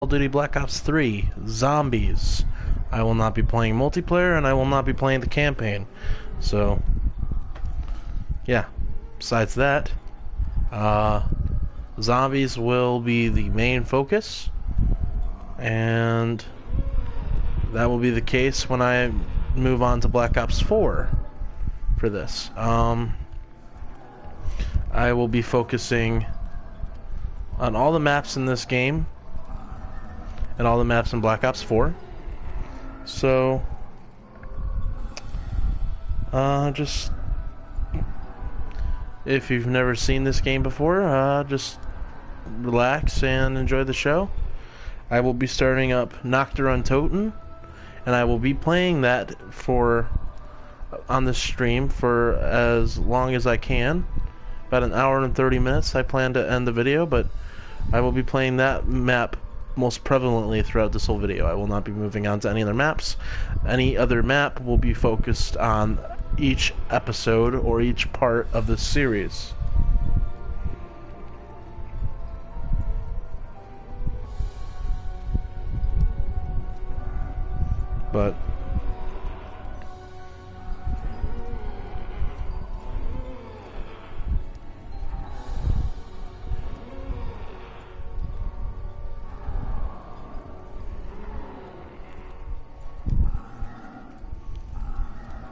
of Duty Black Ops 3 Zombies. I will not be playing multiplayer, and I will not be playing the campaign. So, yeah. Besides that, Zombies will be the main focus, and that will be the case when I move on to Black Ops 4 for this. I will be focusing on all the maps in this game and all the maps in Black Ops 4. So, just if you've never seen this game before, just relax and enjoy the show. I will be starting up Nacht Untoten, and I will be playing that on the stream for as long as I can. About an hour and 30 minutes. I plan to end the video, but I will be playing that map most prevalently throughout this whole video. I will not be moving on to any other maps. Any other map will be focused on each episode or each part of this series. But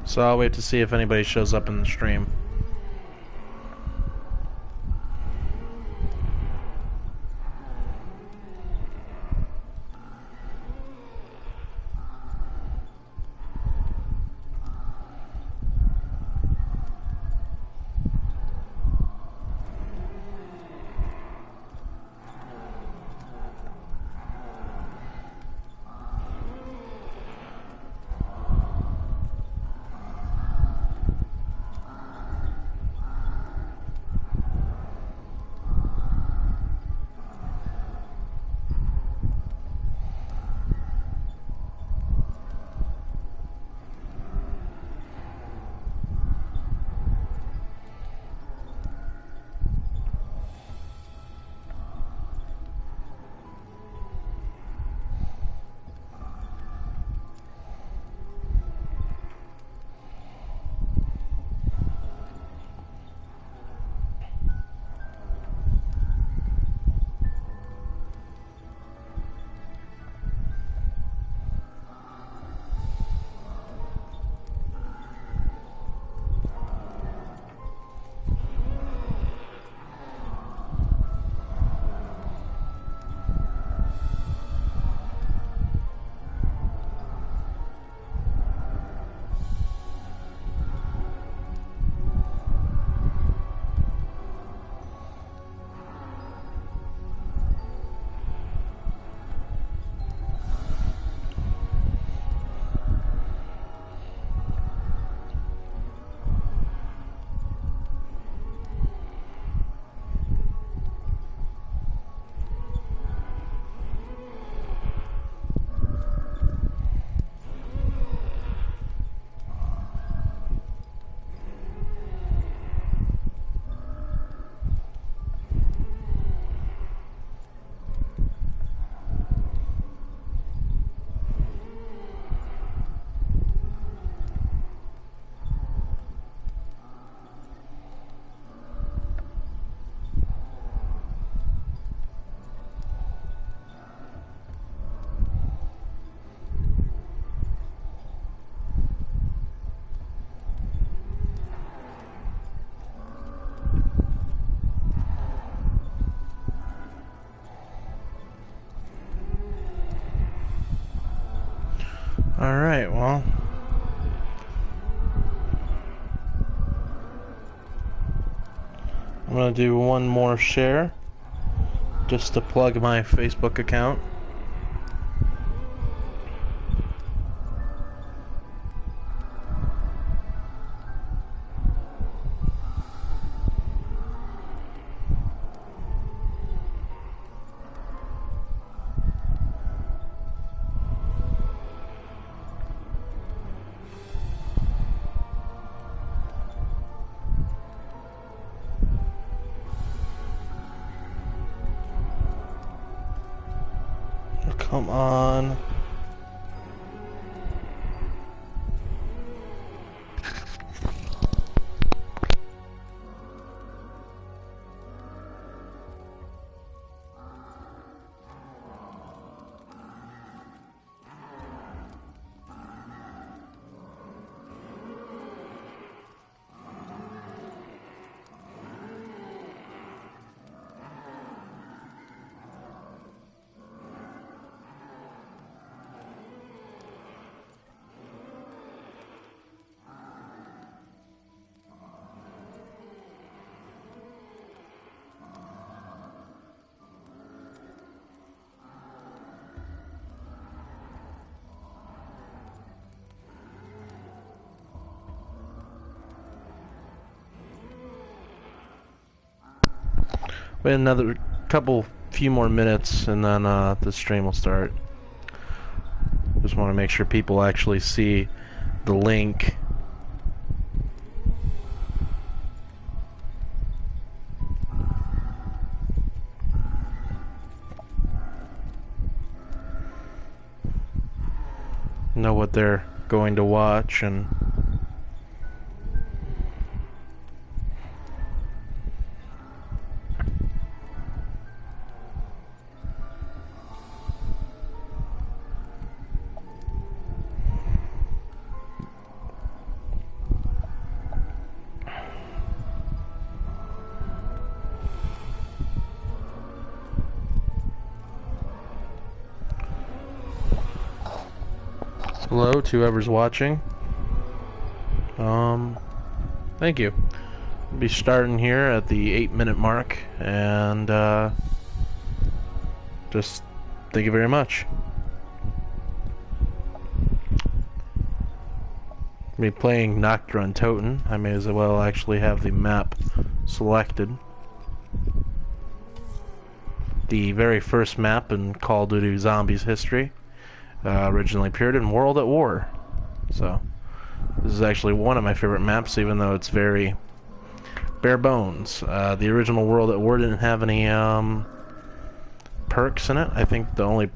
so I'll wait to see if anybody shows up in the stream. Alright, well, I'm gonna do one more share just to plug my Facebook account. come on. Wait another few more minutes, and then the stream will start. Just want to make sure people actually see the link. Know what they're going to watch and hello to whoever's watching. Thank you. We'll be starting here at the 8-minute mark, and just thank you very much. Be playing Nacht, Untoten. I may as well actually have the map selected. The very first map in Call of Duty Zombies history. Originally appeared in World at War. So, this is actually one of my favorite maps, even though it's very bare bones. The original World at War didn't have any perks in it. I think the only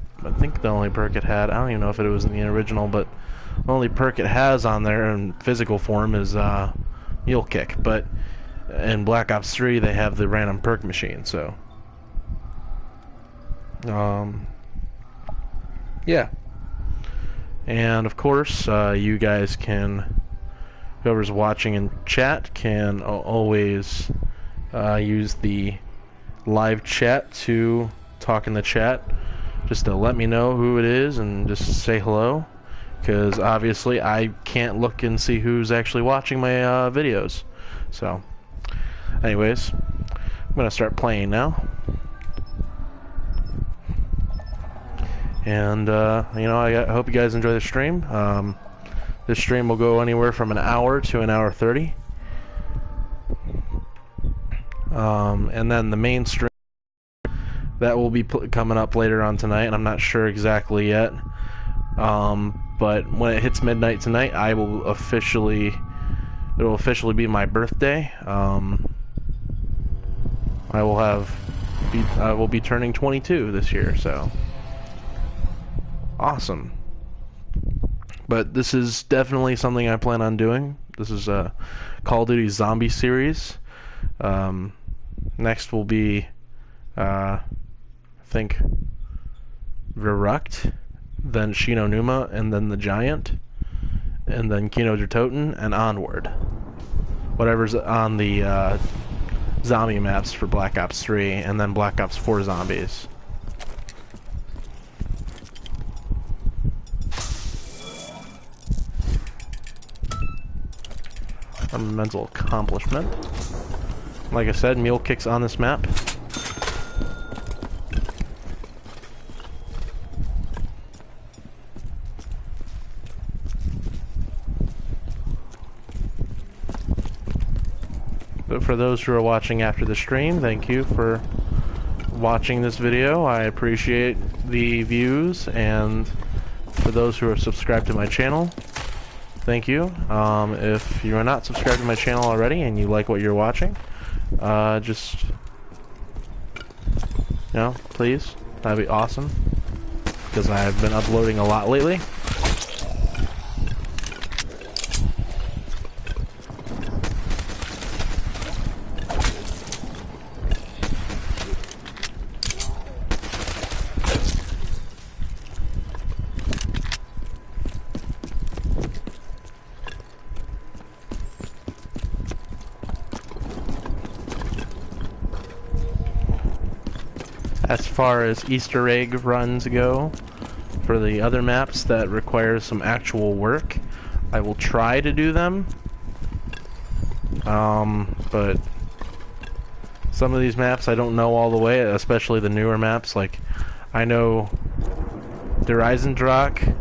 perk it had, I don't even know if it was in the original, but the only perk it has on there in physical form is Mule Kick. But in Black Ops 3 they have the random perk machine, so yeah. And of course, you guys can, whoever's watching in chat can always use the live chat to talk in the chat, just to let me know who it is and just say hello, because obviously I can't look and see who's actually watching my videos. So anyways, I'm gonna start playing now. And, you know, I hope you guys enjoy the stream. This stream will go anywhere from an hour to an hour 30. And then the main stream, that will be coming up later on tonight, and I'm not sure exactly yet. But when it hits midnight tonight, it will officially be my birthday. I will be turning 22 this year, so awesome. But this is definitely something I plan on doing. This is a Call of Duty Zombie series. Next will be, I think, Verrucht, then Shino Numa, and then the Giant, and then Kino Dertoten, and onward. Whatever's on the zombie maps for Black Ops 3, and then Black Ops 4 zombies. A mental accomplishment. Like I said, Mule Kick's on this map. But for those who are watching after the stream, thank you for watching this video. I appreciate the views, and for those who are subscribed to my channel, thank you. If you are not subscribed to my channel already and you like what you're watching, just, you know, please, that'd be awesome. because I've been uploading a lot lately. As far as Easter egg runs go, for the other maps that require some actual work, I will try to do them. But some of these maps I don't know all the way, especially the newer maps. Like, I know Drak.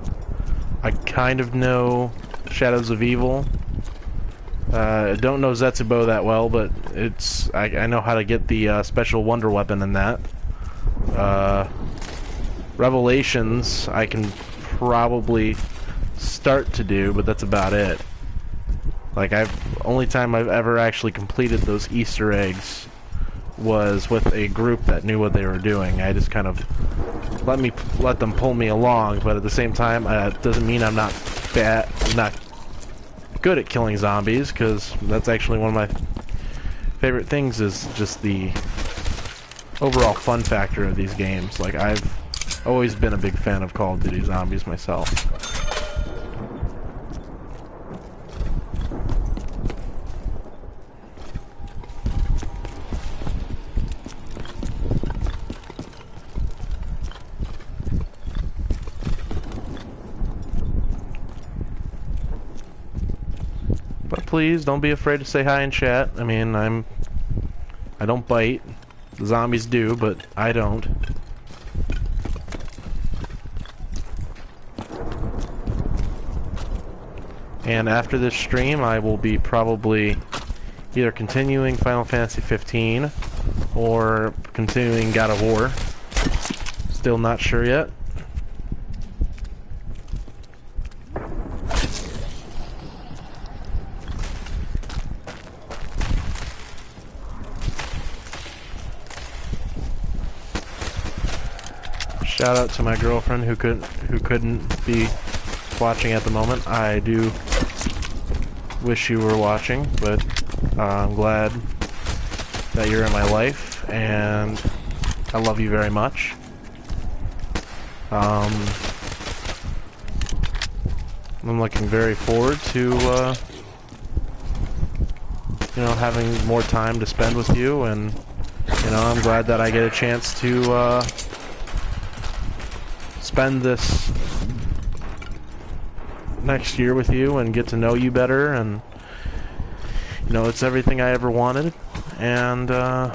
I kind of know Shadows of Evil. I don't know Zetsubo that well, but I know how to get the special wonder weapon in that. Revelations I can probably start to do, but that's about it. Like, only time I've ever actually completed those Easter eggs was with a group that knew what they were doing. I just kind of let them pull me along, but at the same time, it doesn't mean I'm not good at killing zombies, because that's actually one of my favorite things, is just the overall fun factor of these games. Like, I've always been a big fan of Call of Duty Zombies myself. But please, don't be afraid to say hi in chat. I mean, I don't bite. The zombies do, but I don't. And after this stream, I will be probably either continuing Final Fantasy 15 or continuing God of War. Still not sure yet. Shout out to my girlfriend who couldn't be watching at the moment. I do wish you were watching, but I'm glad that you're in my life, and I love you very much. I'm looking very forward to having more time to spend with you, and I'm glad that I get a chance to spend this next year with you and get to know you better, and it's everything I ever wanted, and I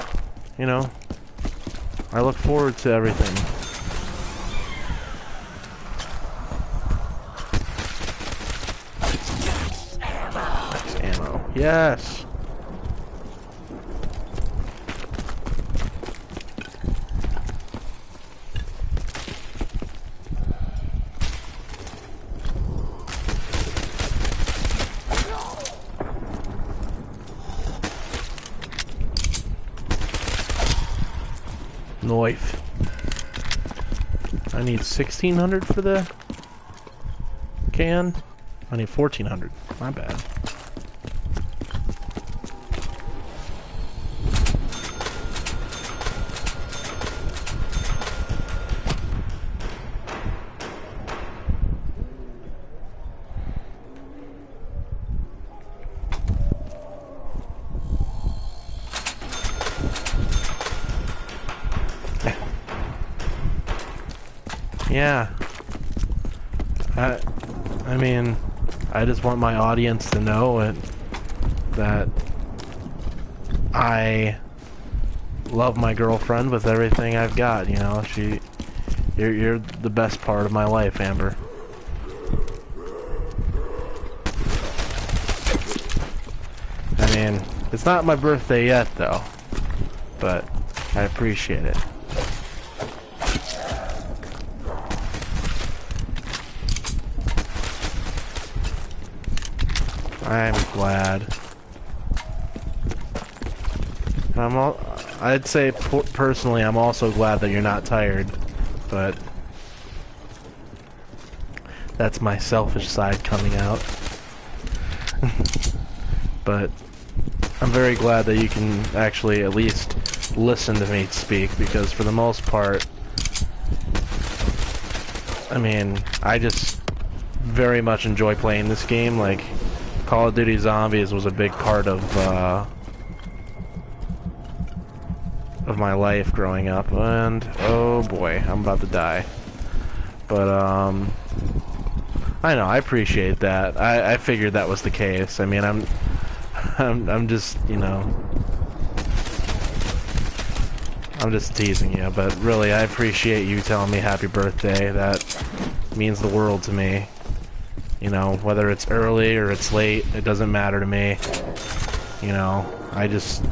look forward to everything. Nice ammo. Yes. Knife. I need 1600 for the can. I need 1400. My bad. Yeah. I mean, I just want my audience to know that I love my girlfriend with everything I've got, you're the best part of my life, Amber. I mean, it's not my birthday yet, though, but I appreciate it. I'm glad. I'd say personally, I'm also glad that you're not tired, but That's my selfish side coming out. But I'm very glad that you can actually at least listen to me speak, because for the most part, I mean, I just very much enjoy playing this game. Like, Call of Duty Zombies was a big part of my life growing up, and oh boy, I'm about to die. But I know, I appreciate that. I figured that was the case. I mean, I'm just, you know, I'm just teasing you, but really, I appreciate you telling me happy birthday. That means the world to me. You know, whether it's early or it's late, it doesn't matter to me. You know, I just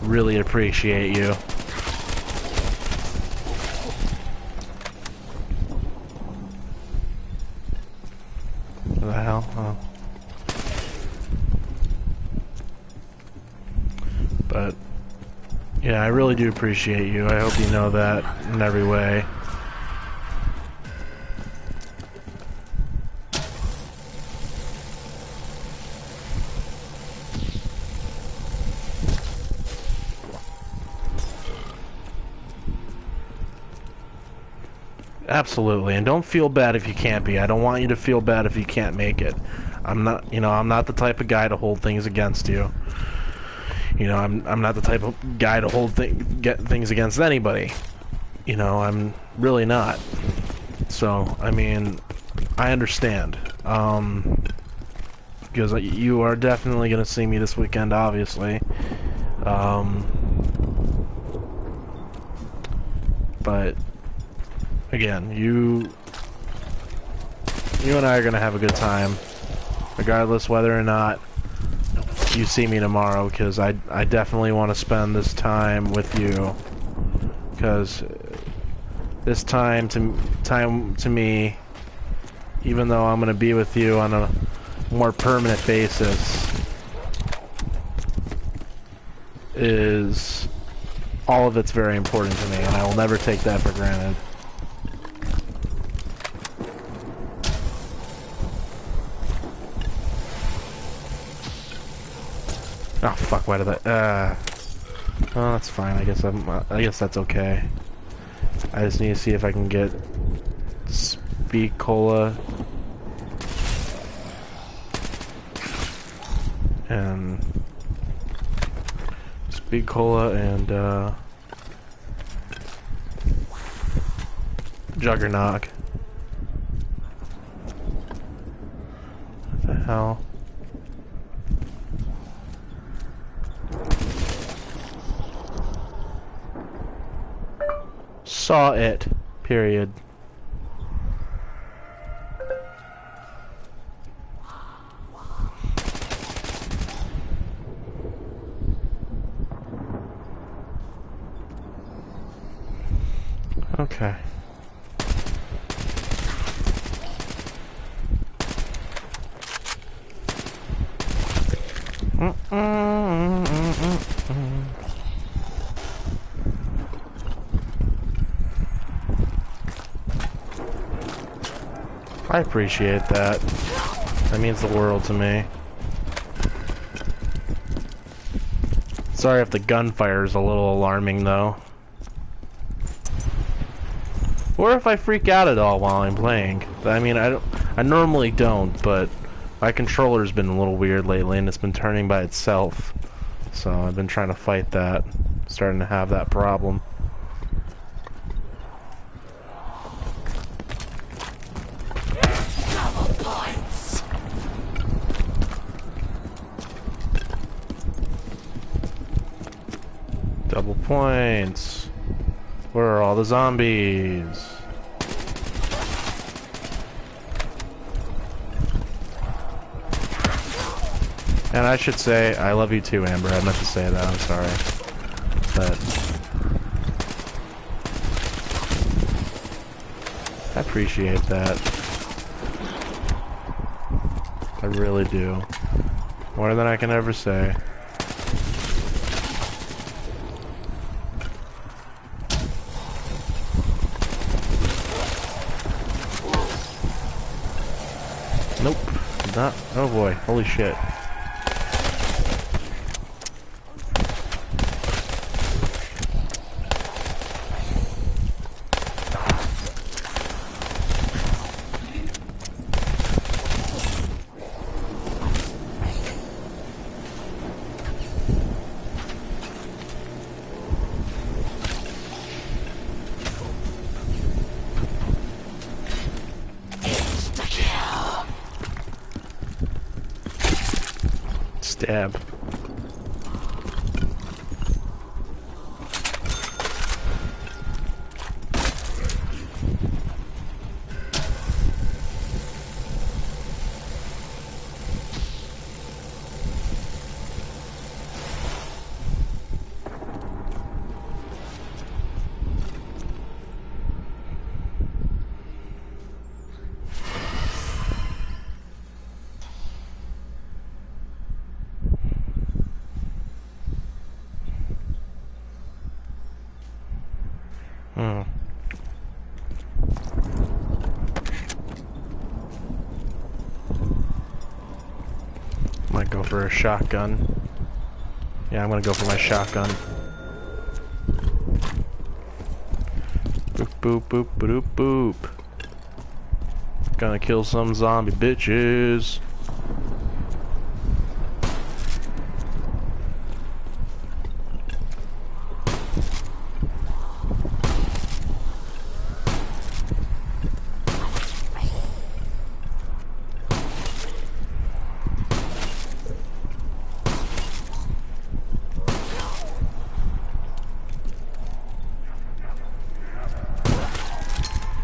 really appreciate you. What the hell? Oh. But yeah, I really do appreciate you. I hope you know that in every way. Absolutely, and don't feel bad if you can't be. I don't want you to feel bad if you can't make it. I'm not, you know, I'm not the type of guy to hold things against you. You know, I'm not the type of guy to get things against anybody. You know, I'm really not. So, I mean, I understand. Because you are definitely going to see me this weekend, obviously. But again, you and I are gonna have a good time, regardless whether or not you see me tomorrow. Because I definitely want to spend this time with you. Because this time to me, even though I'm gonna be with you on a more permanent basis, is all of it's very important to me, and I will never take that for granted. Oh fuck! Why did I? Oh, that's fine. I guess that's okay. I just need to see if I can get Speed Cola and Juggernog. What the hell? Saw it. Period. Okay. I appreciate that. That means the world to me. Sorry if the gunfire is a little alarming, though. Or if I freak out at all while I'm playing. I mean, I normally don't, but my controller's been a little weird lately, and it's been turning by itself. So I've been trying to fight that. Starting to have that problem. Double points. Where are all the zombies? And I should say, I love you too, Amber. I meant to say that, I'm sorry. But I appreciate that. I really do. More than I can ever say. Nope. Not. Oh boy. Holy shit. Stab. Might go for a shotgun. Yeah, I'm gonna go for my shotgun. Boop boop boop boop boop. Gonna kill some zombie bitches.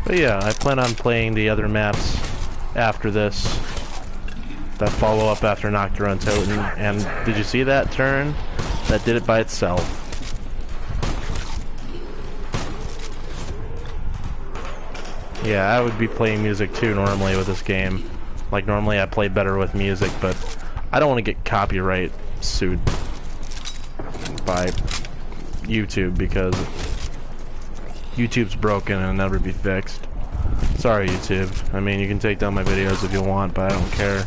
But yeah, I plan on playing the other maps after this that follow up after Nacht, Untoten. And did you see that turn? That did it by itself. Yeah, I would be playing music too normally with this game. Like normally I play better with music, but I don't want to get copyright sued by YouTube because YouTube's broken and it'll never be fixed. Sorry, YouTube. I mean, you can take down my videos if you want, but I don't care.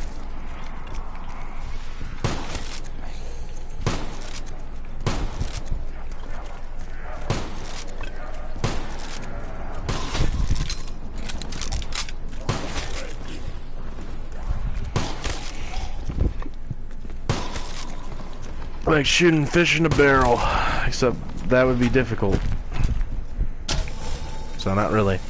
Like shooting fish in a barrel, except that would be difficult. So not really.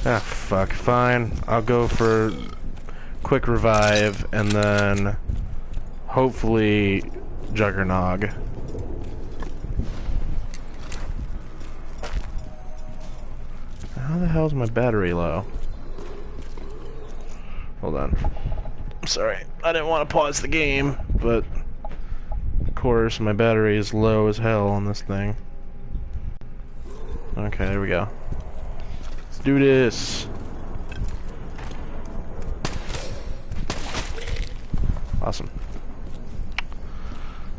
Ah, fuck. Fine. I'll go for quick revive and then hopefully Juggernog. How the hell's my battery low? Hold on. I'm sorry. I didn't want to pause the game, but of course my battery is low as hell on this thing. Okay, there we go. Let's do this. Awesome.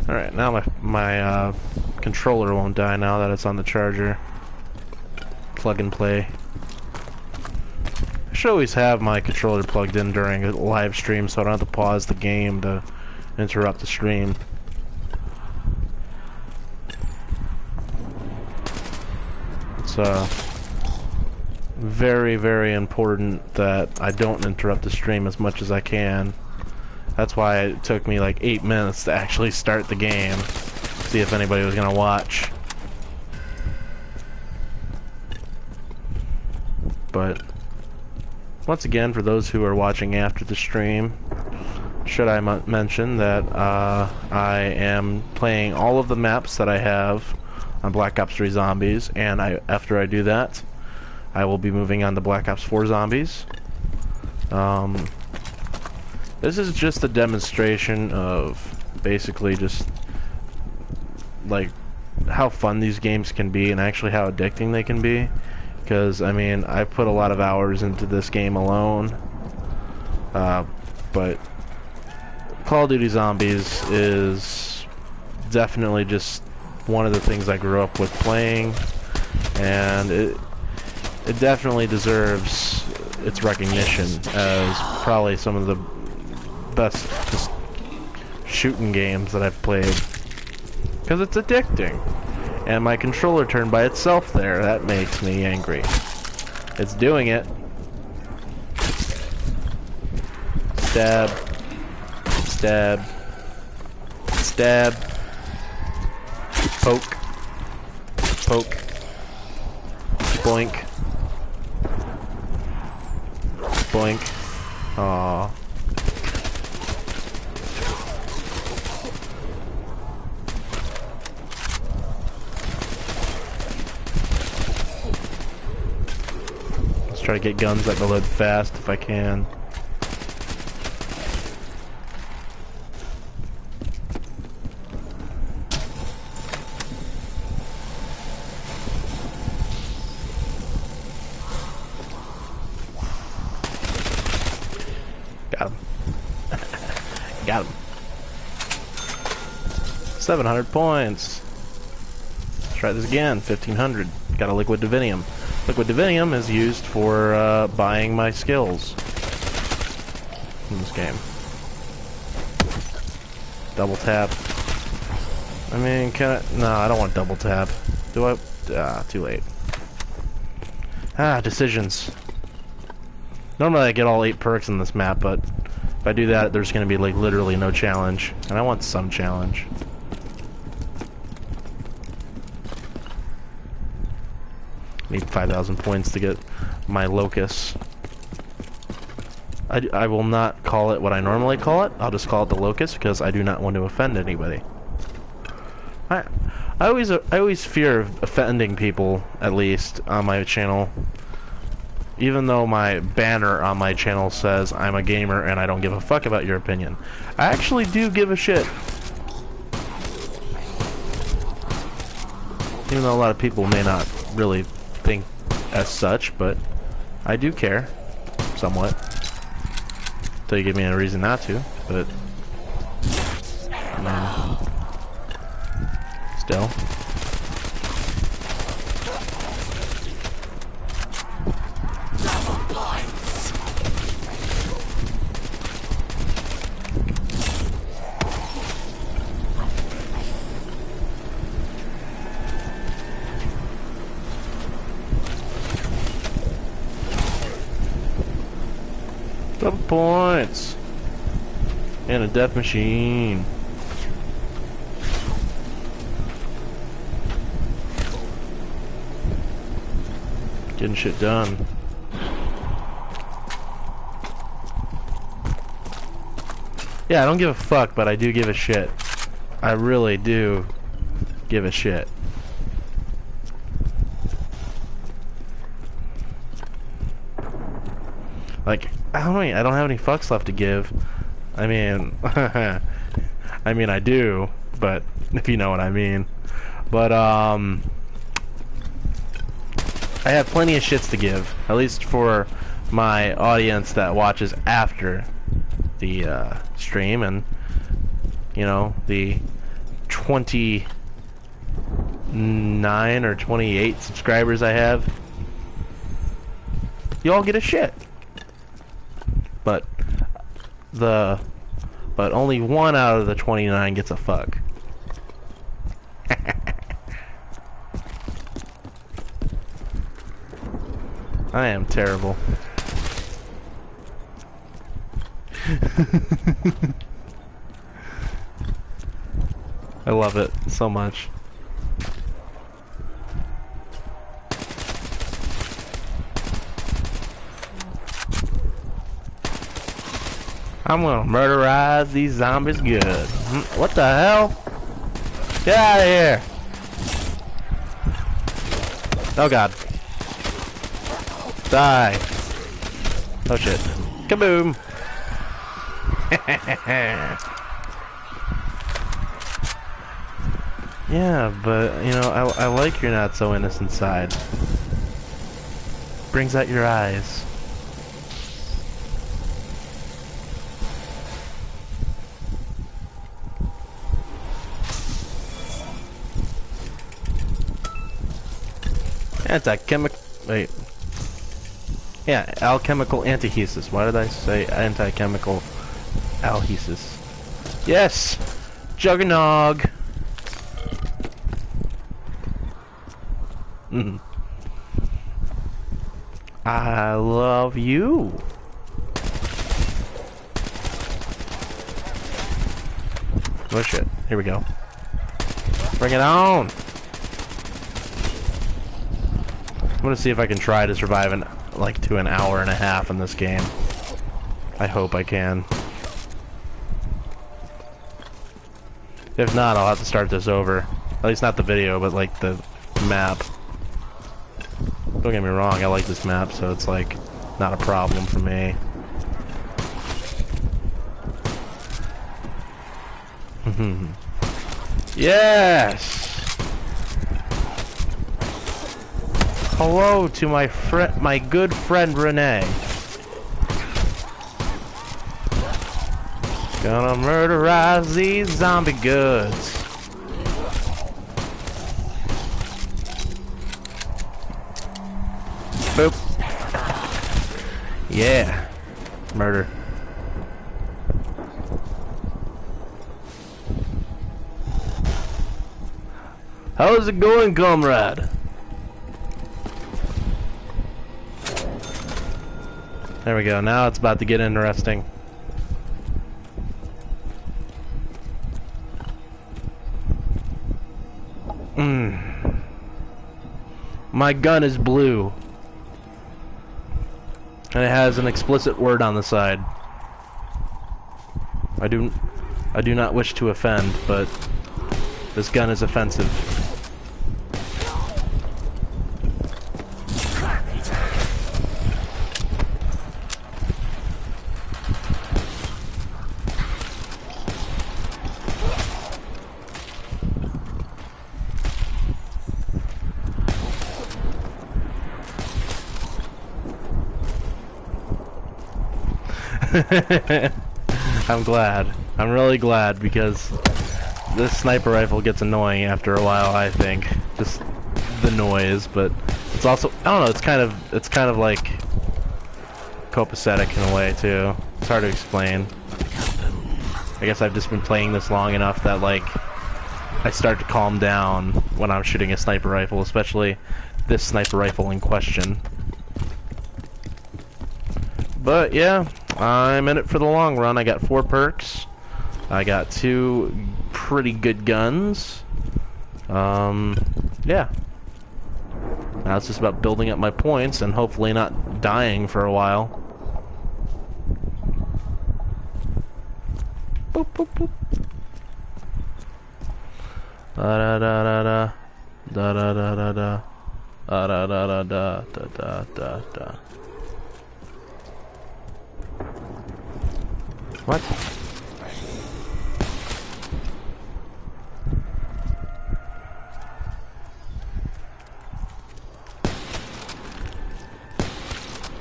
Alright, now my controller won't die now that it's on the charger. Plug and play. I should always have my controller plugged in during a live stream so I don't have to pause the game to interrupt the stream. It's very, very important that I don't interrupt the stream as much as I can. That's why it took me like 8 minutes to actually start the game, see if anybody was gonna watch. But once again, for those who are watching after the stream, should I mention that I am playing all of the maps that I have on Black Ops 3 Zombies, and after I do that, I will be moving on to Black Ops 4 Zombies. This is just a demonstration of basically just like how fun these games can be and actually how addicting they can be. Because, I mean, I put a lot of hours into this game alone, but Call of Duty Zombies is definitely just one of the things I grew up with playing, and it definitely deserves its recognition as probably some of the best just shooting games that I've played. Because it's addicting. And my controller turned by itself there. That makes me angry. It's doing it. Stab. Stab. Stab. Poke. Poke. Boink. Boink. Aww. Let's try to get guns that reload fast if I can. Got him. Got him. 700 points. Let's try this again. 1500. Got a liquid divinium. Liquid divinium is used for buying my skills in this game. Double tap. I mean, can I? No, I don't want double tap. Do I? Too late. Decisions. Normally I get all 8 perks in this map, but if I do that, there's going to be like literally no challenge, and I want some challenge. Need 5,000 points to get my locus. I will not call it what I normally call it. I'll just call it the locus because I do not want to offend anybody. I always fear of offending people, at least on my channel. Even though my banner on my channel says I'm a gamer and I don't give a fuck about your opinion. I actually do give a shit. Even though a lot of people may not really think as such, but I do care. Somewhat. Until you give me a reason not to, but... still. Double points! And a death machine. Getting shit done. Yeah, I don't give a fuck, but I do give a shit. I really do give a shit. Like, I don't have any fucks left to give. I mean, I mean, I do, but if you know what I mean. But, I have plenty of shits to give, at least for my audience that watches after the, stream, and, you know, the 29 or 28 subscribers I have. You all get a shit. But only 1 out of the 29 gets a fuck. I am terrible. I love it so much. I'm gonna murderize these zombies good. What the hell? Get out of here! Oh god. Die. Oh shit. Kaboom! Yeah, but, you know, I like your not so innocent side. Brings out your eyes. Anti-chemical... Wait. Yeah, alchemical antithesis. Why did I say anti-chemical alhesis? Yes! Juggernog! I love you. Oh shit, here we go. Bring it on! I'm gonna see if I can try to survive to an hour and a half in this game. I hope I can. If not, I'll have to start this over. At least not the video, but like the map. Don't get me wrong, I like this map, so it's like not a problem for me. Yes! Hello to my good friend Renee. Gonna murderize these zombie goods. Boop. Yeah. Murder. How's it going, comrade? There we go. Now it's about to get interesting. My gun is blue. And it has an explicit word on the side. I do not wish to offend, but this gun is offensive. I'm glad. I'm really glad, because this sniper rifle gets annoying after a while, I think. Just the noise, but it's also, I don't know, it's kind of like copacetic in a way too. It's hard to explain. I guess I've just been playing this long enough that like I start to calm down when I'm shooting a sniper rifle, especially this sniper rifle in question. But yeah, I'm in it for the long run. I got 4 perks. I got 2 pretty good guns. Yeah. Now it's just about building up my points and hopefully not dying for a while. Boop, boop, boop. Da da da da da. Da da da da da. Da da da da da da da da. What?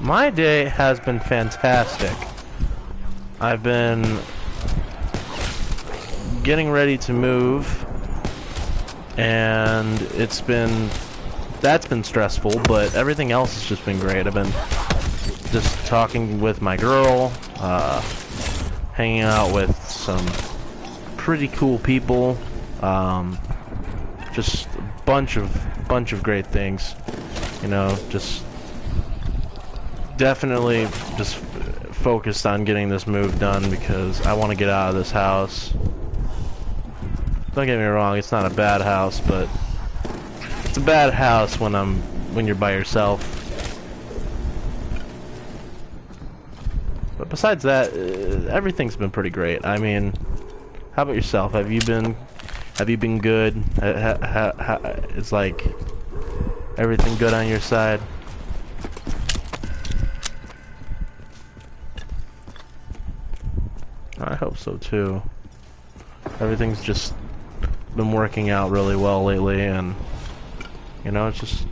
My day has been fantastic. I've been getting ready to move, and that's been stressful, but everything else has just been great. I've been just talking with my girl, hanging out with some pretty cool people, just a bunch of great things, you know, just definitely just focused on getting this move done because I want to get out of this house. Don't get me wrong, it's not a bad house, but it's a bad house when you're by yourself. But besides that, everything's been pretty great. I mean, how about yourself? Have you been good? Is like everything good on your side? I hope so too. Everything's just been working out really well lately, and you know, it's just,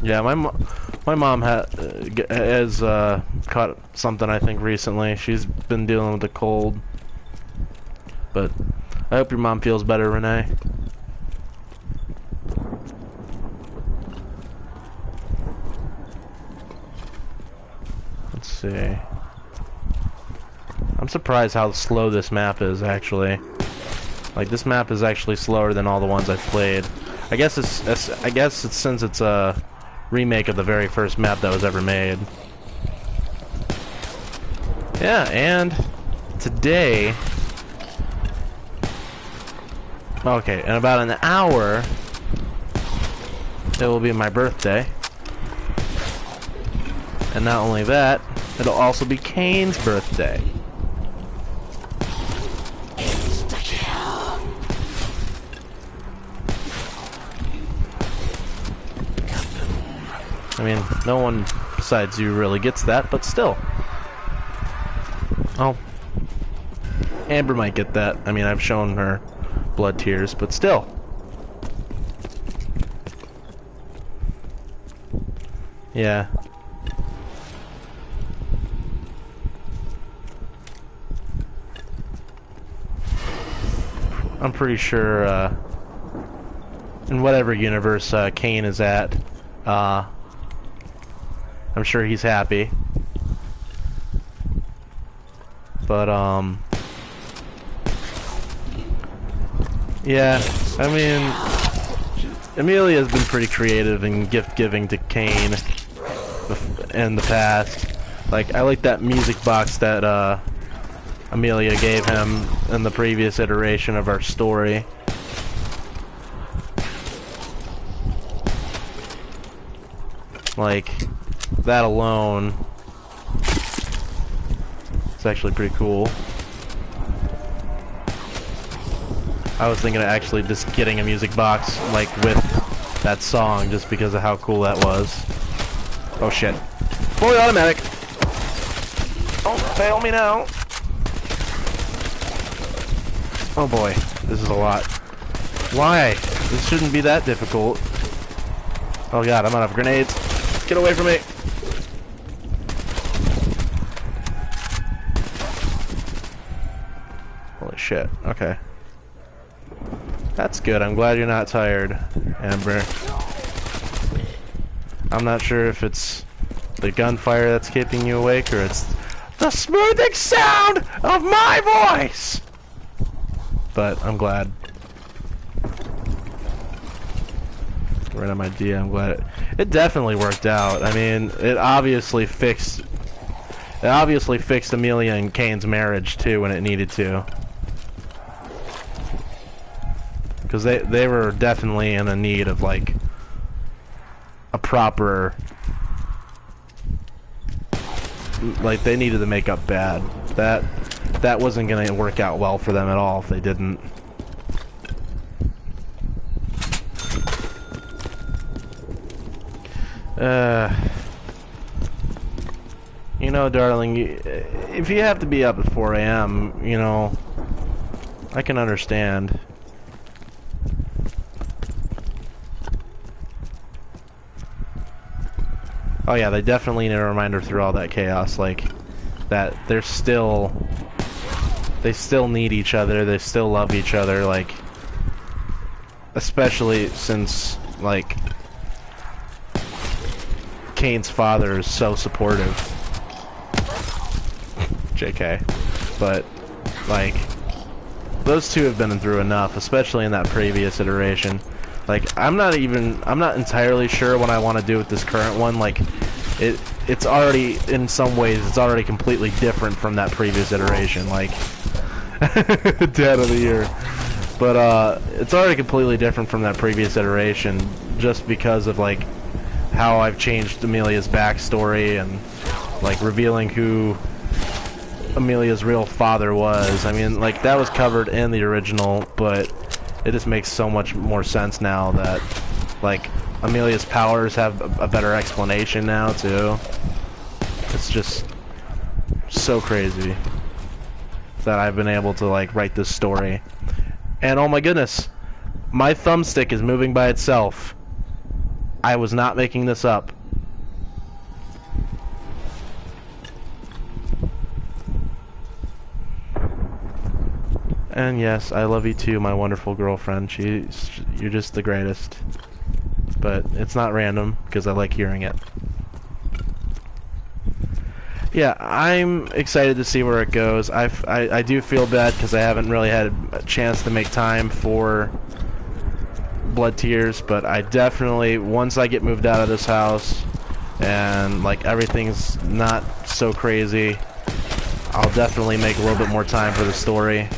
yeah. My mom has caught something, I think, recently. She's been dealing with a cold, but I hope your mom feels better, Renee. see. I'm surprised how slow this map is, actually. Like, this map is actually slower than all the ones I've played. I guess it's since it's a remake of the very first map that was ever made. Yeah, and today... Okay, in about an hour, it will be my birthday. And not only that, it'll also be Kane's birthday. I mean, no one besides you really gets that, but still. Oh, Amber might get that. I mean, I've shown her blood tears, but still. Yeah. I'm pretty sure, in whatever universe Kane is at, I'm sure he's happy. But, yeah, I mean, Amelia's been pretty creative in gift-giving to Kane in the past. Like, I like that music box that, Amelia gave him in the previous iteration of our story. Like, that alone, it's actually pretty cool. I was thinking of actually just getting a music box, like, with that song, just because of how cool that was. Oh shit. Fully automatic! Don't fail me now! Oh boy, this is a lot. Why? This shouldn't be that difficult. Oh god, I'm out of grenades. Get away from me! Holy shit, okay. That's good, I'm glad you're not tired, Amber. I'm not sure if it's the gunfire that's keeping you awake, or it's the smoothing sound of my voice! But I'm glad. Get rid of my D, I'm glad it definitely worked out. I mean, it obviously fixed Amelia and Kane's marriage too when it needed to. Because they were definitely in a need of, like, a proper, like, they needed to make up bad. That wasn't gonna work out well for them at all if they didn't. You know, darling, if you have to be up at 4 a.m., you know, I can understand. Oh yeah, they definitely need a reminder through all that chaos, like, that they still need each other, they still love each other, like, especially since, like, Kane's father is so supportive. JK. But, like, those two have been through enough, especially in that previous iteration. Like, I'm not entirely sure what I want to do with this current one. Like, it's already, in some ways, it's already completely different from that previous iteration. Like, Dad of the Year. But, it's already completely different from that previous iteration, just because of, like, how I've changed Amelia's backstory and, like, revealing who Amelia's real father was. I mean, like, that was covered in the original, but it just makes so much more sense now that, like, Amelia's powers have a better explanation now, too. It's just so crazy that I've been able to, like, write this story. And oh my goodness, my thumbstick is moving by itself. I was not making this up. And yes, I love you too, my wonderful girlfriend. You're just the greatest. But it's not random, because I like hearing it. Yeah, I'm excited to see where it goes. I do feel bad because I haven't really had a chance to make time for Blood Tears, but I definitely, once I get moved out of this house and like everything's not so crazy, I'll definitely make a little bit more time for the story.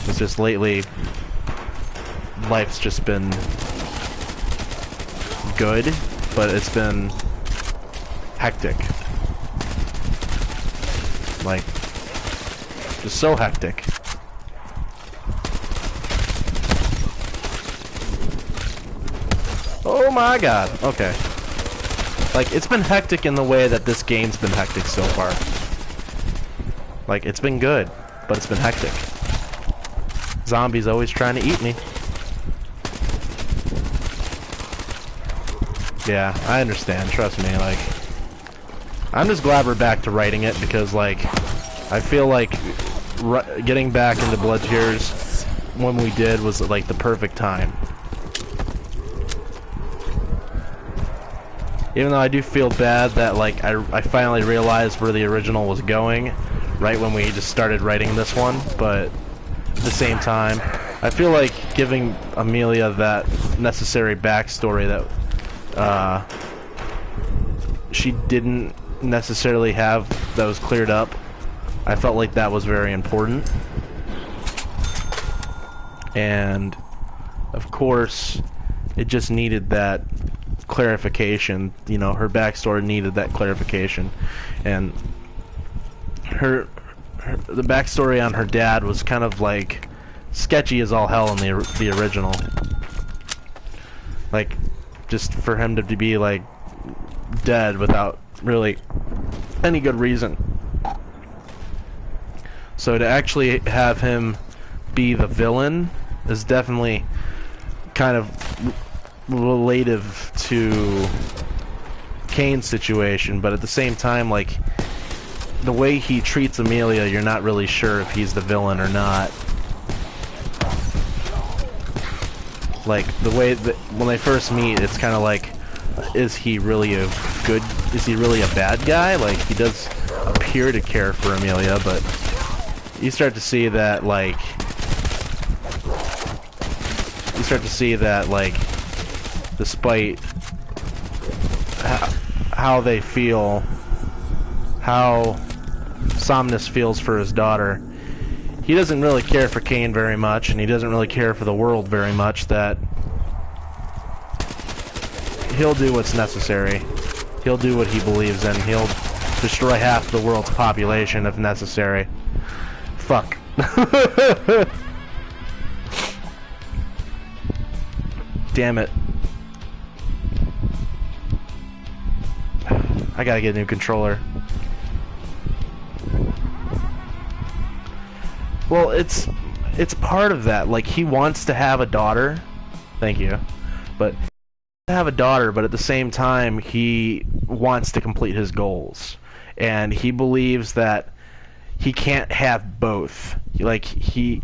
It's just lately, life's just been good, but it's been hectic. Like, just so hectic. Oh my god, okay. Like, it's been hectic in the way that this game's been hectic so far. Like, it's been good, but it's been hectic. Zombies always trying to eat me. Yeah, I understand, trust me, like... I'm just glad we're back to writing it, because, like, I feel like getting back into Blood Tears when we did was, like, the perfect time. Even though I do feel bad that, like, I finally realized where the original was going right when we just started writing this one, but at the same time, I feel like giving Amelia that necessary backstory that she didn't necessarily have, that was cleared up, I felt like that was very important. And of course it just needed that clarification. You know, her backstory needed that clarification, and the backstory on her dad was kind of like sketchy as all hell in the original. Like, just for him to be like dead without really any good reason. So to actually have him be the villain is definitely kind of relative to Kane's situation, but at the same time, like, the way he treats Amelia, you're not really sure if he's the villain or not. Like, the way that when they first meet, it's kind of like, is he really a bad guy? Like, he does appear to care for Amelia, but you start to see that, like, despite how they feel, how Somnus feels for his daughter, he doesn't really care for Kane very much, and he doesn't really care for the world very much, that he'll do what's necessary. He'll do what he believes in. He'll destroy half the world's population if necessary. Fuck. Damn it. I gotta get a new controller. Well, it's part of that. Like, he wants to have a daughter. Thank you. But to have a daughter, but at the same time he wants to complete his goals. And he believes that he can't have both. Like, he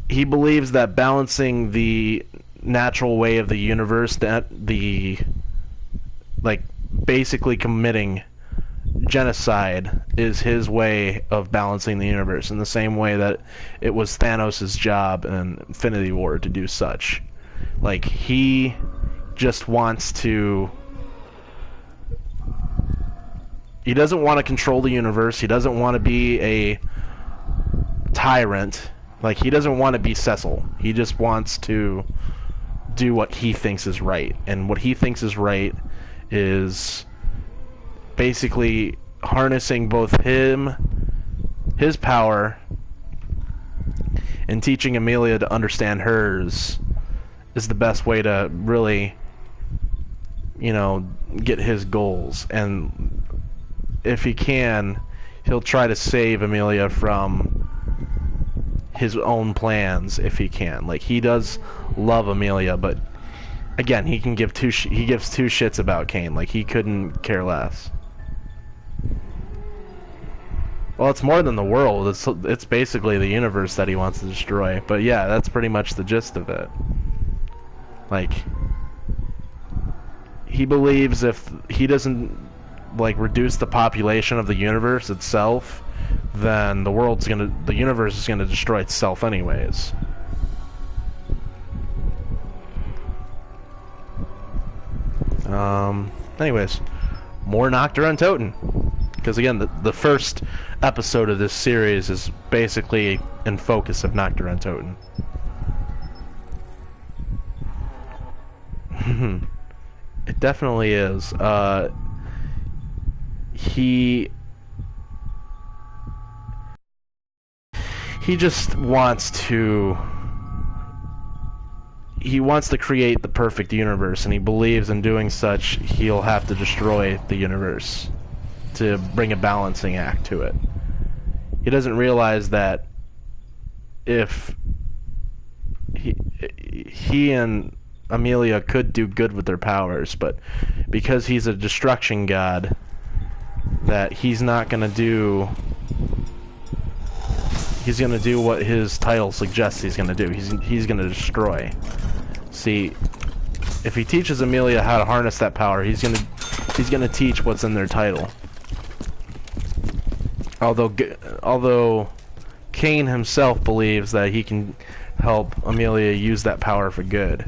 believes that balancing the natural way of the universe, that like, basically committing genocide is his way of balancing the universe, in the same way that it was Thanos' job in Infinity War to do such. Like, he just wants to... He doesn't want to control the universe. He doesn't want to be a tyrant. Like, he doesn't want to be Cecil. He just wants to do what he thinks is right. And what he thinks is right is basically harnessing both his power, and teaching Amelia to understand hers is the best way to really, you know, get his goals. And if he can, he'll try to save Amelia from his own plans if he can. Like, he does love Amelia, but again, he gives two shits about Kane. Like, he couldn't care less. Well, it's more than the world. It's basically the universe that he wants to destroy. But yeah, that's pretty much the gist of it. Like, he believes if he doesn't like reduce the population of the universe itself, then the universe is gonna destroy itself anyways. Anyways, more Nacht or Untoten. Because again, the first episode of this series is basically in focus of Nacht or Untoten. It definitely is. He just wants to... He wants to create the perfect universe, and he believes in doing such, he'll have to destroy the universe to bring a balancing act to it. He doesn't realize that if he and Amelia could do good with their powers, but because he's a destruction god, that he's not gonna do... He's gonna do what his title suggests he's gonna do. He's gonna destroy. See, if he teaches Amelia how to harness that power, he's gonna teach what's in their title. Although Cain himself believes that he can help Amelia use that power for good,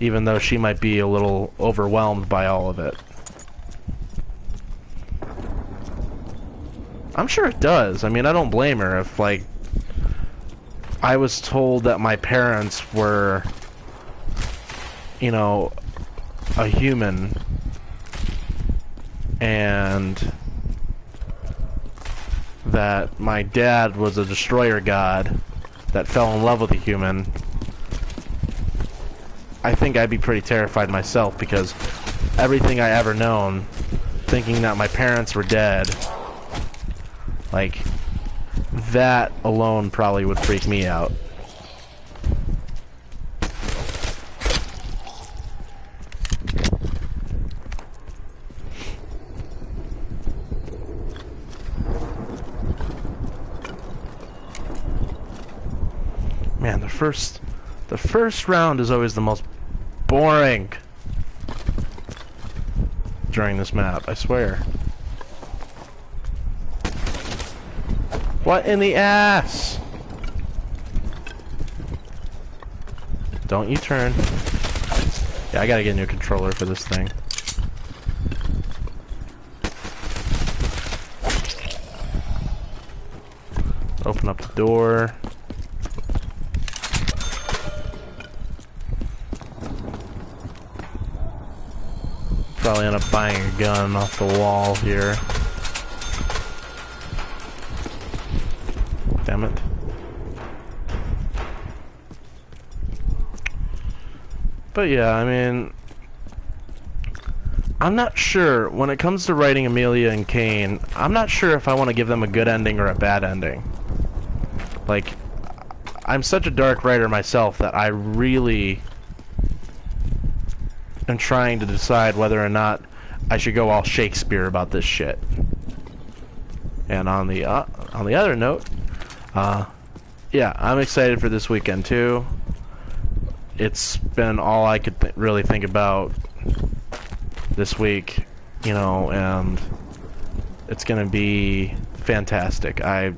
even though she might be a little overwhelmed by all of it. I'm sure it does. I mean, I don't blame her. If, like, I was told that my parents were, you know, a human, and that my dad was a destroyer god that fell in love with a human, I think I'd be pretty terrified myself, because everything I ever known, thinking that my parents were dead, like, that alone probably would freak me out. Man, the first round is always the most boring during this map, I swear. What in the ass? Don't you turn. Yeah, I gotta get a new controller for this thing. Open up the door. Probably end up buying a gun off the wall here. Damn it. But yeah, I mean, I'm not sure, when it comes to writing Amelia and Cain, I'm not sure if I want to give them a good ending or a bad ending. Like, I'm such a dark writer myself that I really am trying to decide whether or not I should go all Shakespeare about this shit. And on the other note, yeah, I'm excited for this weekend too. It's been all I could really think about this week, you know, and it's gonna be fantastic. I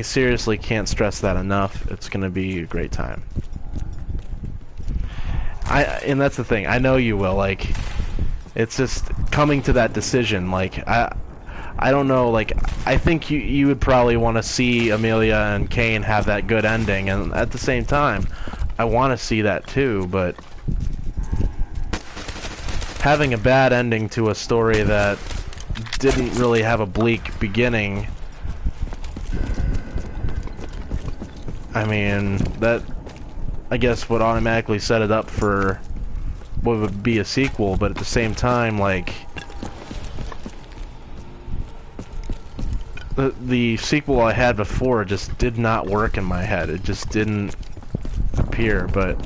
seriously can't stress that enough. It's gonna be a great time. And that's the thing, I know you will, like, it's just coming to that decision, like, I don't know, like, I think you would probably want to see Amelia and Cain have that good ending, and at the same time, I want to see that too, but having a bad ending to a story that didn't really have a bleak beginning, I mean, that, I guess, would automatically set it up for what would be a sequel, but at the same time, like, the sequel I had before just did not work in my head. It just didn't appear, but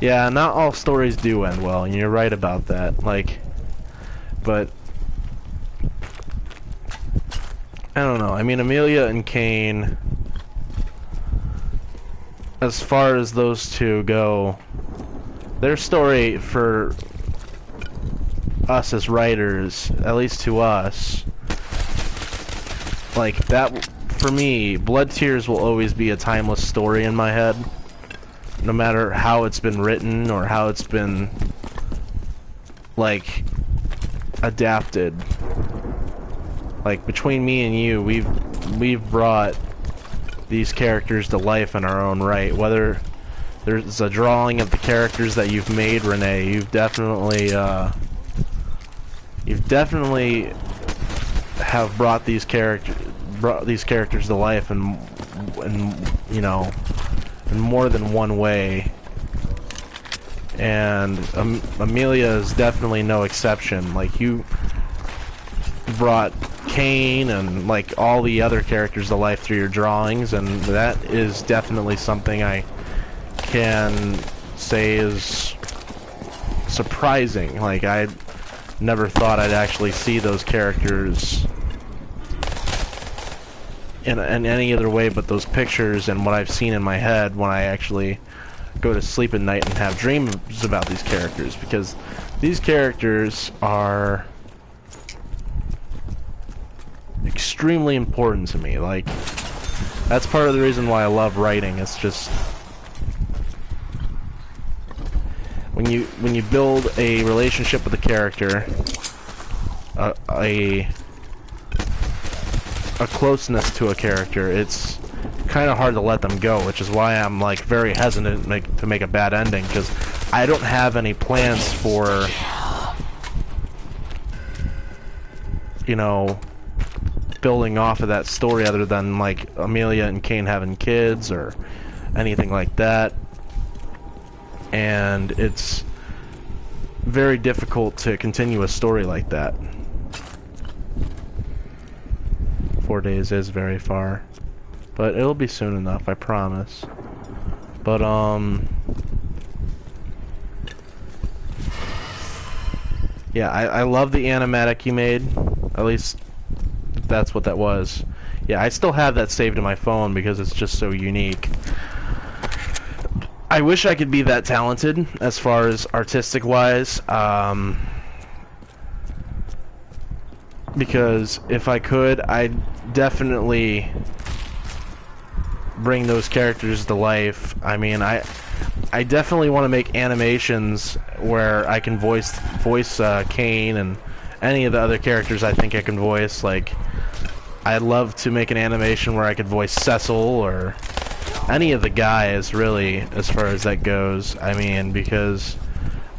yeah, not all stories do end well, and you're right about that. Like, but I don't know. I mean, Amelia and Cain, as far as those two go, their story for us as writers, at least to us, like that, for me, Blood Tears will always be a timeless story in my head, no matter how it's been written or how it's been, like, adapted. Like, between me and you, we've brought these characters to life in our own right. Whether there's a drawing of the characters that you've made, Renee, you've definitely have brought these characters to life in you know, in more than one way. And Amelia is definitely no exception. Like, you brought Kane and like all the other characters to life through your drawings, and that is definitely something I can say is surprising. Like, I never thought I'd actually see those characters in any other way but those pictures and what I've seen in my head when I actually go to sleep at night and have dreams about these characters, because these characters are extremely important to me. Like, that's part of the reason why I love writing. It's just when you build a relationship with a character, a closeness to a character, it's kind of hard to let them go, which is why I'm like very hesitant to make a bad ending, because I don't have any plans for, you know, building off of that story other than like Amelia and Kane having kids or anything like that. And it's very difficult to continue a story like that. 4 days is very far, but it'll be soon enough, I promise. But yeah, I love the animatic you made. At least that's what that was. Yeah, I still have that saved in my phone because it's just so unique. I wish I could be that talented as far as artistic wise, because if I could, I'd definitely bring those characters to life. I mean, I definitely want to make animations where I can voice Kane and any of the other characters I think I can voice. Like, I'd love to make an animation where I could voice Cecil or any of the guys, really, as far as that goes. I mean, because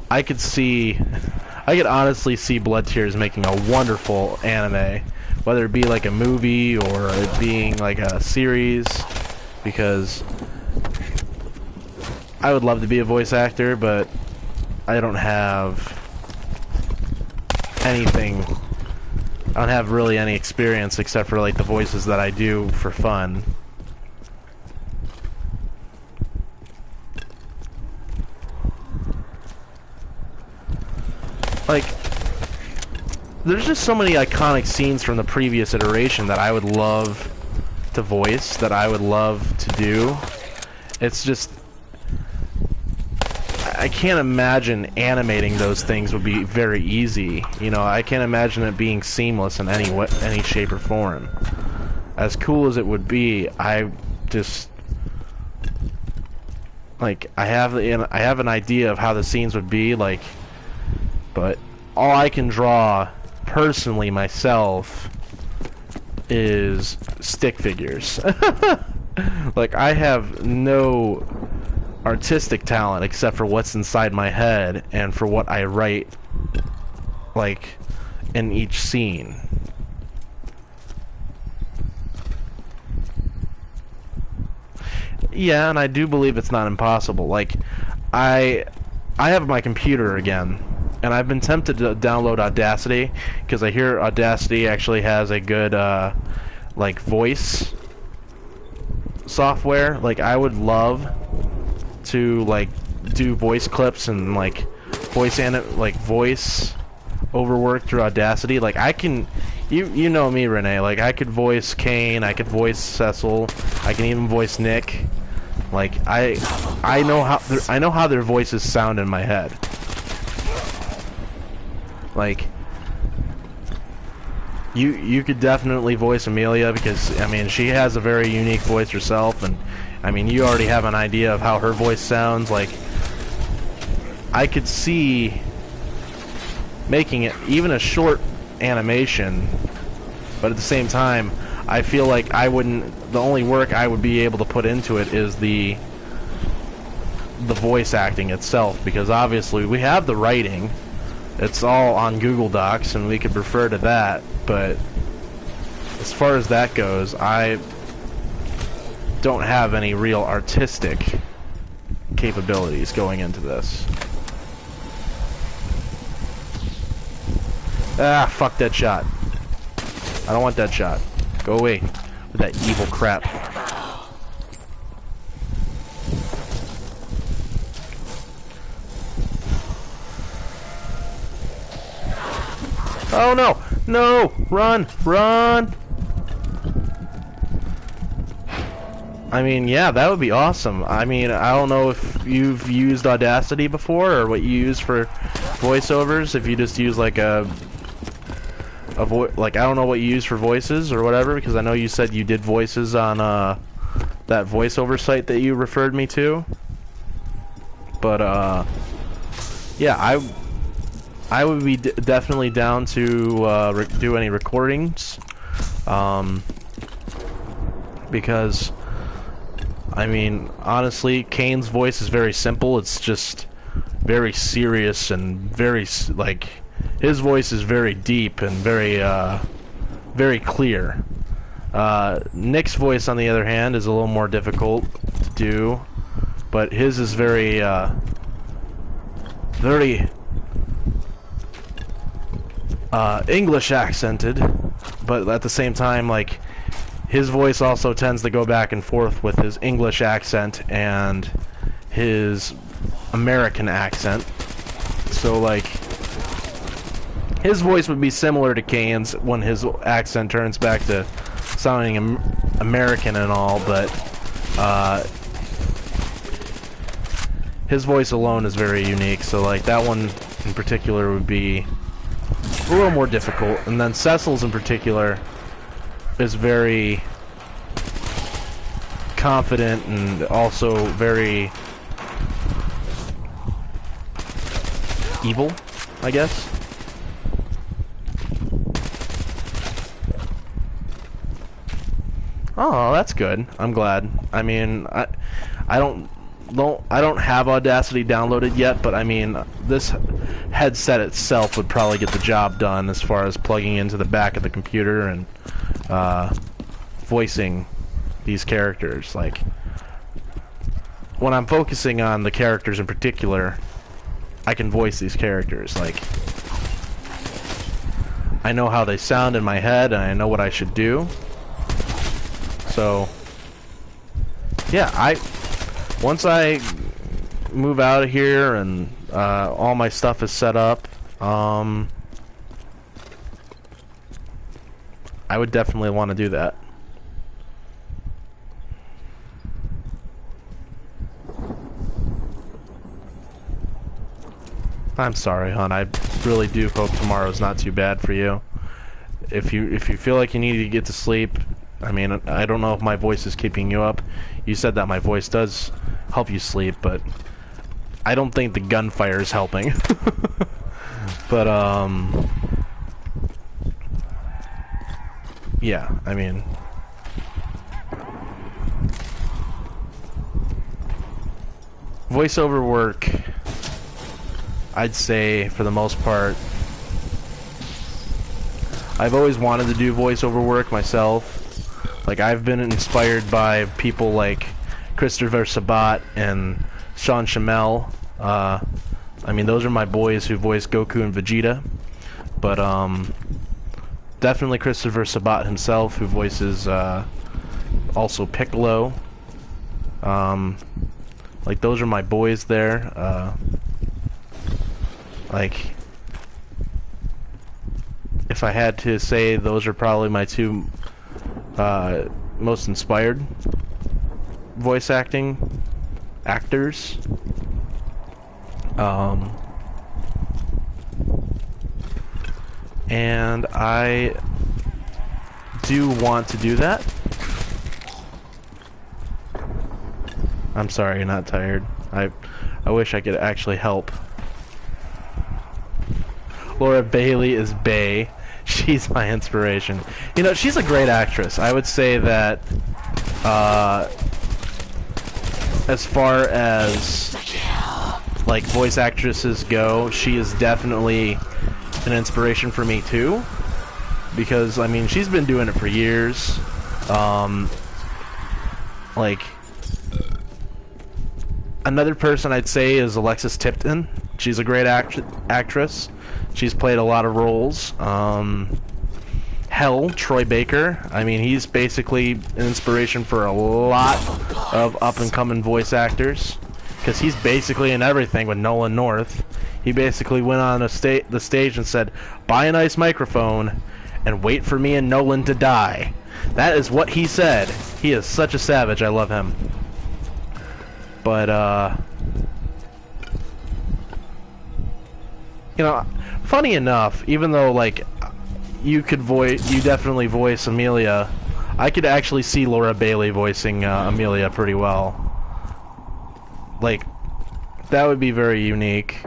I could honestly see Blood Tears making a wonderful anime, whether it be like a movie or it being like a series, because I would love to be a voice actor, but I don't have anything. I don't have really any experience except for like the voices that I do for fun. Like, there's just so many iconic scenes from the previous iteration that I would love to voice, that I would love to do. It's just, I can't imagine animating those things would be very easy. You know, I can't imagine it being seamless in any shape or form. As cool as it would be, I just, like, I have an idea of how the scenes would be, like, but all I can draw personally myself is stick figures. Like, I have no artistic talent except for what's inside my head and for what I write, like, in each scene. Yeah, and I do believe it's not impossible. Like, I have my computer again, and I've been tempted to download Audacity, because I hear Audacity actually has a good, like, voice software. Like, I would love to, like, do voice clips and, like, voice overwork through Audacity. Like, I can, you know me, Renee, like, I could voice Kane, I could voice Cecil, I can even voice Nick. Like I know how their voices sound in my head. Like you could definitely voice Amelia because I mean she has a very unique voice herself, and I mean you already have an idea of how her voice sounds. Like I could see making it even a short animation, but at the same time I feel like the only work I would be able to put into it is the voice acting itself, because obviously we have the writing, it's all on Google Docs and we could refer to that, but as far as that goes, I don't have any real artistic capabilities going into this. Ah, fuck that shot. I don't want that shot. Go away with that evil crap. Oh no! No! Run! Run! I mean, yeah, that would be awesome. I mean, I don't know if you've used Audacity before or what you use for voiceovers. If you just use like I don't know what you use for voices or whatever, because I know you said you did voices on that voiceover site that you referred me to. But yeah, I would be definitely down to do any recordings, because I mean honestly, Kane's voice is very simple. It's just very serious and very like. His voice is very deep and very, very clear. Nick's voice, on the other hand, is a little more difficult to do, but his is very, very English accented, but at the same time, like, his voice also tends to go back and forth with his English accent and his American accent. So, like, his voice would be similar to Kane's when his accent turns back to sounding American and all, but his voice alone is very unique, so like that one in particular would be a little more difficult. And then Cecil's in particular is very confident and also very evil, I guess. Oh, that's good. I'm glad. I mean, I don't have Audacity downloaded yet, but I mean, this headset itself would probably get the job done as far as plugging into the back of the computer and voicing these characters. Like, when I'm focusing on the characters in particular, I can voice these characters. Like, I know how they sound in my head, and I know what I should do. So, yeah, once I move out of here and all my stuff is set up, I would definitely want to do that. I'm sorry, hon. I really do hope tomorrow's not too bad for you. If you feel like you need to get to sleep, I mean, I don't know if my voice is keeping you up. You said that my voice does help you sleep, but I don't think the gunfire is helping. But, yeah, I mean, voiceover work, I'd say, for the most part, I've always wanted to do voiceover work myself. Like, I've been inspired by people like Christopher Sabat and Sean Shamel. I mean, those are my boys who voice Goku and Vegeta. But, definitely Christopher Sabat himself, who voices, also Piccolo. Like, those are my boys there. Like, if I had to say, those are probably my two most inspired. voice actors. And I do want to do that. I'm sorry you're not tired. I wish I could actually help. Laura Bailey is Bae. She's my inspiration. You know, she's a great actress. I would say that as far as like voice actresses go, she is definitely an inspiration for me too. Because I mean, she's been doing it for years. Like another person I'd say is Alexis Tipton. She's a great actress. She's played a lot of roles. Hell, Troy Baker. I mean, he's basically an inspiration for a lot of up-and-coming voice actors. Because he's basically in everything with Nolan North. He basically went on the stage and said, "Buy a nice microphone and wait for me and Nolan to die." That is what he said. He is such a savage. I love him. But, you know, funny enough, even though, like, you definitely voice Amelia, I could actually see Laura Bailey voicing Amelia pretty well. Like, that would be very unique.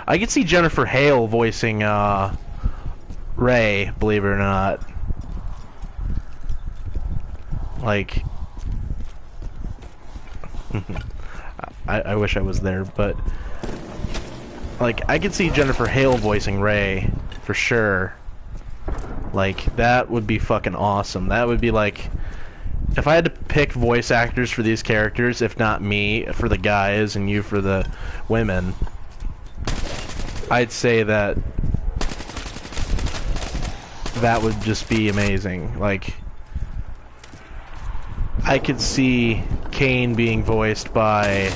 I could see Jennifer Hale voicing Ray, believe it or not. Like, I wish I was there, but like, I could see Jennifer Hale voicing Ray for sure. Like, that would be fucking awesome. That would be like, if I had to pick voice actors for these characters, if not me for the guys and you for the women, I'd say that that would just be amazing. Like, I could see Kane being voiced by,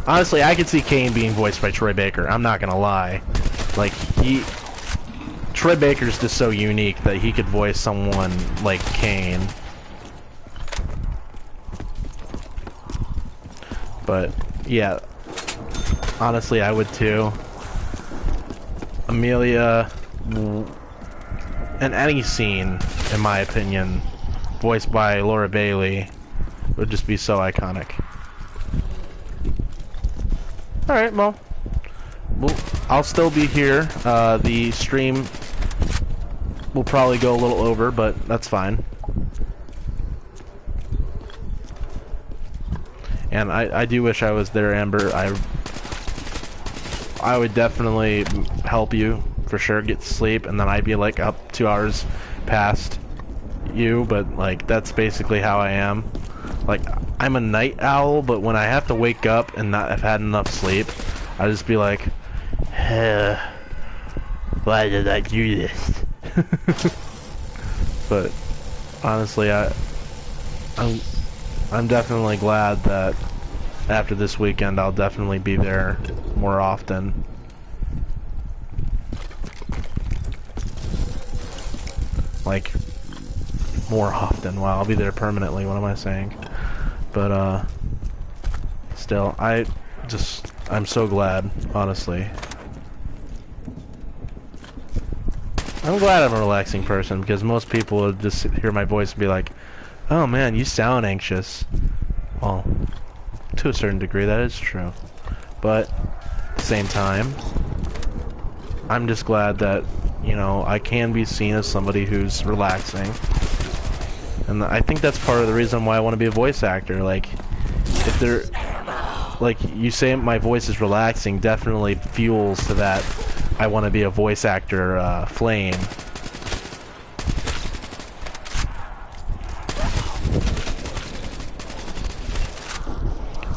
honestly, I could see Kane being voiced by Troy Baker. I'm not gonna lie. Like, Troy Baker's just so unique that he could voice someone like Kane. But, yeah. Honestly, I would too. Amelia, in any scene, in my opinion, voiced by Laura Bailey, would just be so iconic. Alright, well, I'll still be here. The stream will probably go a little over, but that's fine. And I do wish I was there, Amber. I would definitely help you, for sure, get to sleep, and then I'd be like up 2 hours past you, but like, that's basically how I am. Like, I'm a night owl, but when I have to wake up and not have had enough sleep, I just be like, why did I do this? But honestly, I'm definitely glad that after this weekend I'll definitely be there more often. Like, more often. Wow, I'll be there permanently. What am I saying? But still, I'm so glad, honestly. I'm glad I'm a relaxing person, because most people would just hear my voice and be like, "Oh man, you sound anxious." Well, to a certain degree that is true. But at the same time, I'm just glad that, you know, I can be seen as somebody who's relaxing. And I think that's part of the reason why I want to be a voice actor. Like, if they're, like, you say my voice is relaxing, definitely fuels to that I want to be a voice actor flame.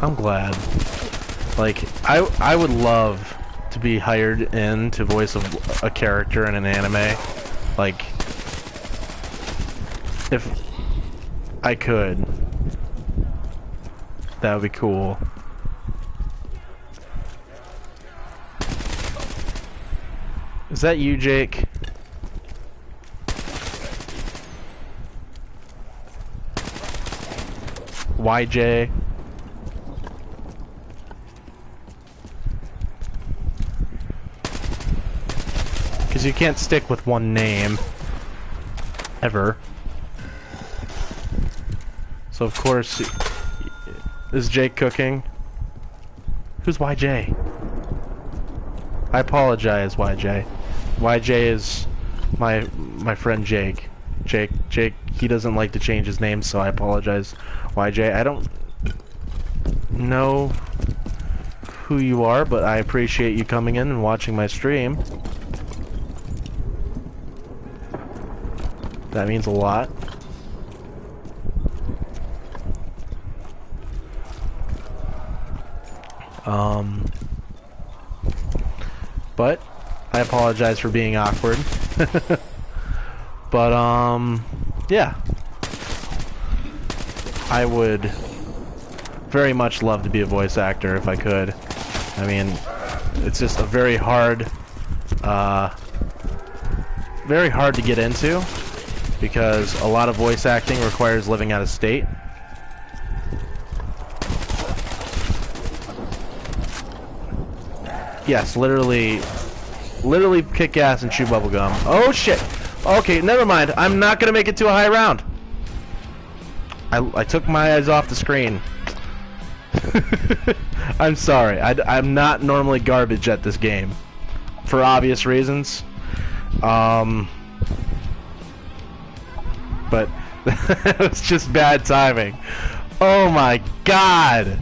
I'm glad. Like, I would love to be hired in to voice a character in an anime. Like, if I could, that would be cool. Is that you, Jake? YJ. Because you can't stick with one name. Ever. So of course... Is Jake cooking? Who's YJ? I apologize, YJ. YJ is my friend Jake. Jake, he doesn't like to change his name, so I apologize, YJ. I don't know who you are, but I appreciate you coming in and watching my stream. That means a lot. But I apologize for being awkward. But yeah. I would very much love to be a voice actor if I could. I mean, it's just a very hard to get into because a lot of voice acting requires living out of state. Yes, literally kick ass and chew bubblegum. Oh shit! Okay, never mind. I'm not gonna make it to a high round. I took my eyes off the screen. I'm sorry. I'm not normally garbage at this game. For obvious reasons. But it was just bad timing. Oh my god!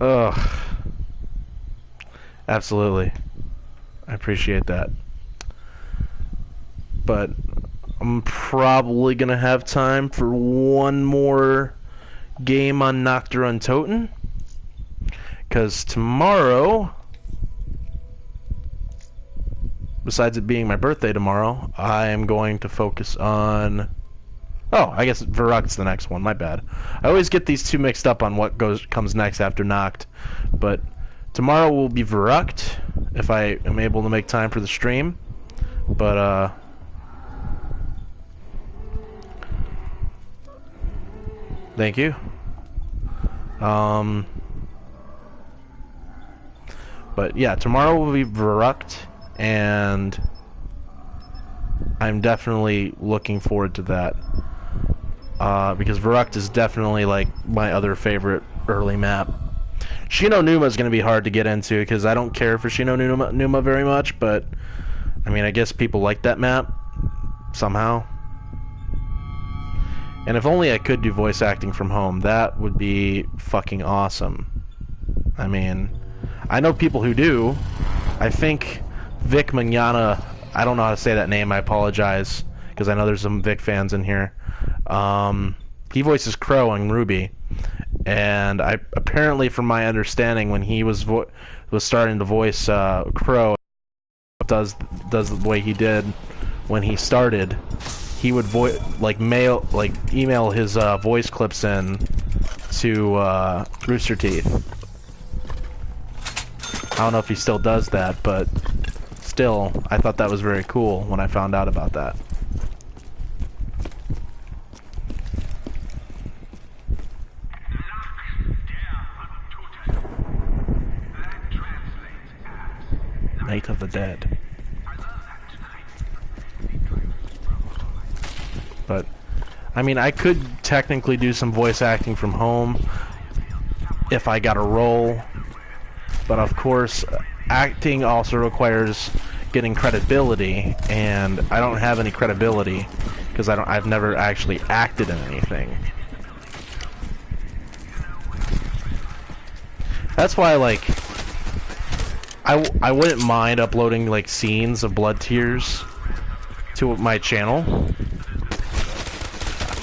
Ugh. Absolutely. I appreciate that. But I'm probably gonna have time for one more game on Nacht, Untoten. Because tomorrow, besides it being my birthday tomorrow, I am going to focus on... Oh, I guess Verrückt's the next one. My bad. I always get these two mixed up on what comes next after Nacht. But tomorrow will be Verrückt, if I am able to make time for the stream. But, thank you. But yeah, tomorrow will be Verrückt, and I'm definitely looking forward to that. Because Verrückt is definitely like my other favorite early map. Shino Numa is going to be hard to get into because I don't care for Shino Numa very much, but I mean, I guess people like that map somehow. And if only I could do voice acting from home, that would be fucking awesome. I mean, I know people who do. I think Vic Mignana, I don't know how to say that name, I apologize, because I know there's some Vic fans in here. He voices Crow on Ruby, and I apparently, from my understanding, when he was starting to voice Crow, does the way he did when he started, he would email his voice clips in to Rooster Teeth. I don't know if he still does that, but still, I thought that was very cool when I found out about that. Night of the Dead. But, I mean, I could technically do some voice acting from home if I got a role, but of course, acting also requires getting credibility, and I don't have any credibility because I've never actually acted in anything. That's why, like, I wouldn't mind uploading like scenes of blood tears to my channel.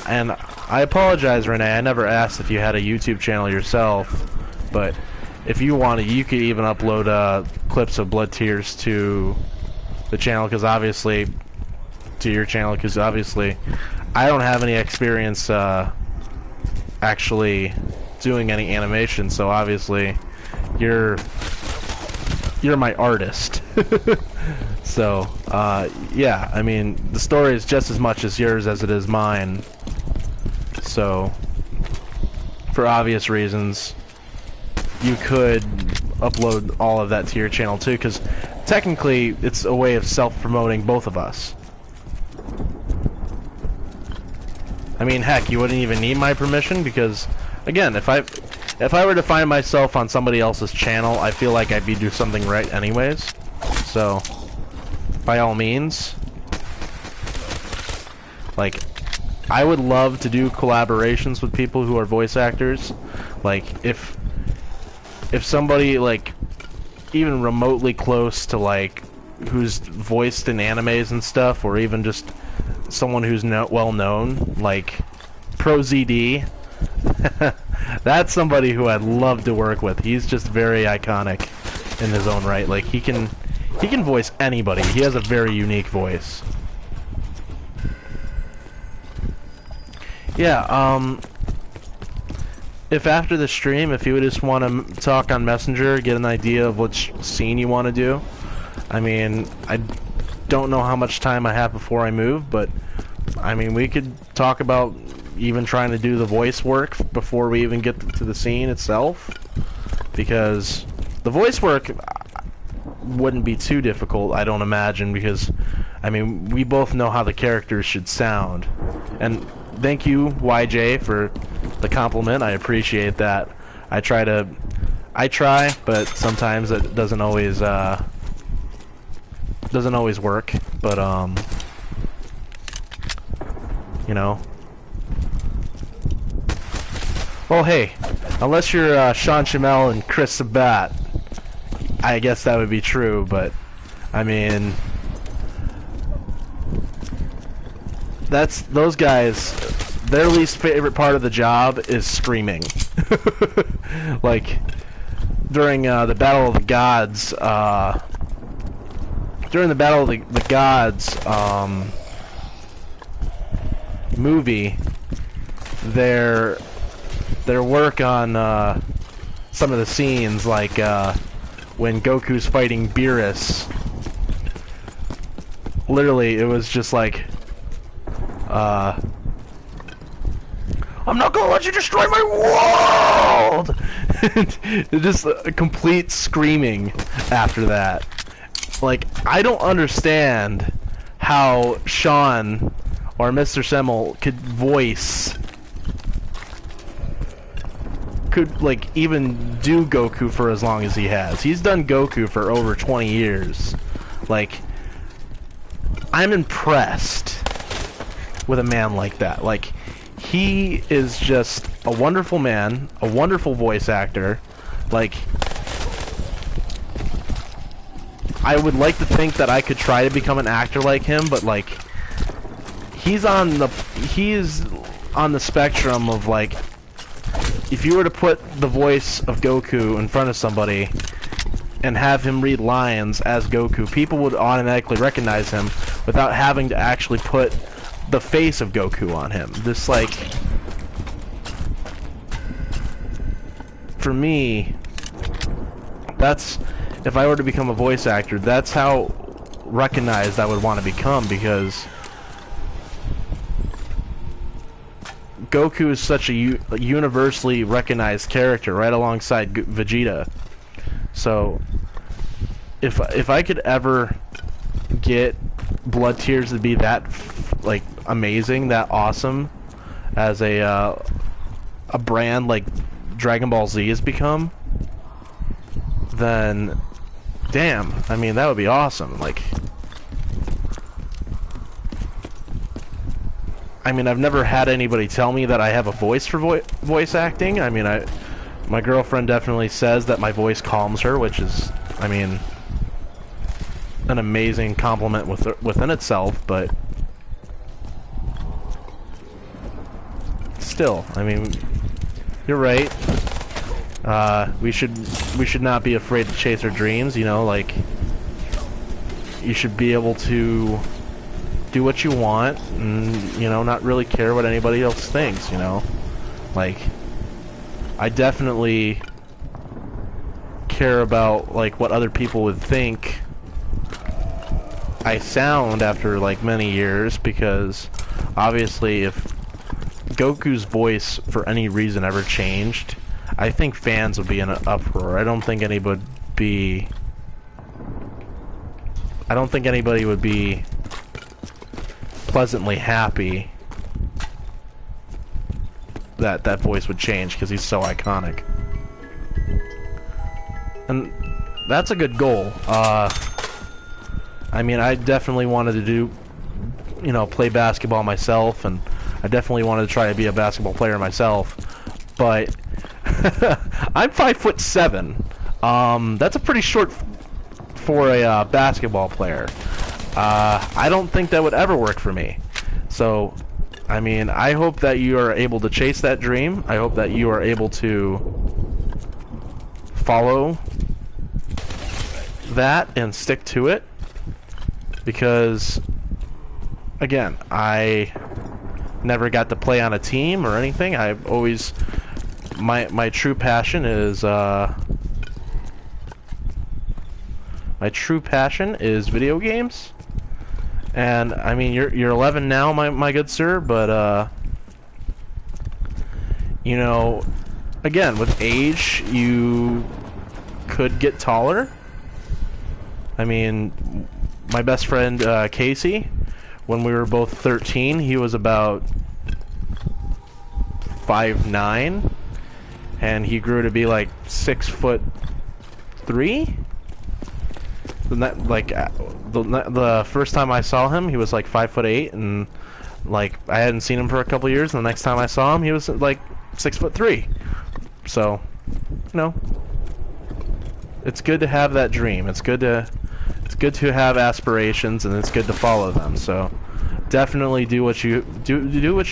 And I apologize, Renee, I never asked if you had a YouTube channel yourself, but if you wanted, you could even upload clips of blood tears to the channel, because obviously, to your channel, because obviously I don't have any experience actually doing any animation, so obviously you're my artist. So, yeah, I mean, the story is just as much as yours as it is mine. So, for obvious reasons, you could upload all of that to your channel too, because technically it's a way of self-promoting both of us. I mean, heck, you wouldn't even need my permission, because, again, if I were to find myself on somebody else's channel, I feel like I'd be doing something right anyways. So, by all means, like, I would love to do collaborations with people who are voice actors. Like, if somebody, like, even remotely close to, like, who's voiced in animes and stuff, or even just someone who's well known, like ProZD, that's somebody who I'd love to work with. He's just very iconic in his own right. Like, he can voice anybody. He has a very unique voice. Yeah, if after the stream, if you would just want to talk on Messenger, get an idea of which scene you want to do. I mean, I don't know how much time I have before I move, but I mean, we could talk about even trying to do the voice work before we even get to the scene itself, because the voice work wouldn't be too difficult, I don't imagine, because I mean, we both know how the characters should sound. And thank you, YJ, for the compliment. I appreciate that. I try, but sometimes it doesn't always work. But you know. Well, hey, unless you're Sean Chamel and Chris Sabat, I guess that would be true. But I mean, those guys. Their least favorite part of the job is screaming. Like, during the Battle of the Gods, movie, their work on some of the scenes, like when Goku's fighting Beerus, literally, it was just like, I'm not gonna let you destroy my world! Just a complete screaming after that. Like, I don't understand how Sean or Mr. Semmel could like even do Goku for as long as he has. He's done Goku for over 20 years. Like, I'm impressed with a man like that. Like, he is just a wonderful man, a wonderful voice actor. Like, I would like to think that I could try to become an actor like him, but like, he's on the spectrum of, like, if you were to put the voice of Goku in front of somebody and have him read lines as Goku, people would automatically recognize him without having to actually put the face of Goku on him. This, like, for me, that's, if I were to become a voice actor, that's how recognized I would want to become, because Goku is such a universally recognized character, right alongside Vegeta. So, if I could ever get Blood Tears to be that, like, amazing, that awesome, as a brand like Dragon Ball Z has become, then, damn, I mean, that would be awesome. Like, I mean, I've never had anybody tell me that I have a voice for voice acting. I mean, my girlfriend definitely says that my voice calms her, which is, I mean, an amazing compliment within itself, but still, I mean, you're right. We should not be afraid to chase our dreams, you know, like, you should be able to do what you want and, you know, not really care what anybody else thinks, you know. Like, I definitely care about, like, what other people would think I sound after like many years, because obviously if Goku's voice for any reason ever changed, I think fans would be in an uproar. I don't think anybody would be pleasantly happy that that voice would change, because he's so iconic. And that's a good goal. I mean, I definitely wanted to do, you know, play basketball myself, and I definitely wanted to try to be a basketball player myself, but I'm 5'7". That's a pretty short for a basketball player. I don't think that would ever work for me. So, I mean, I hope that you are able to chase that dream. I hope that you are able to follow that and stick to it, because, again, I never got to play on a team or anything. I've always, my true passion is video games. And I mean, you're 11 now, my good sir, but you know, again, with age you could get taller. I mean, my best friend Casey, when we were both 13, he was about 5'9", and he grew to be like 6'3". The first time I saw him, he was like 5'8", and like I hadn't seen him for a couple years. And the next time I saw him, he was like 6'3". So, you know, it's good to have that dream. It's good to have aspirations, and it's good to follow them. So, definitely do what you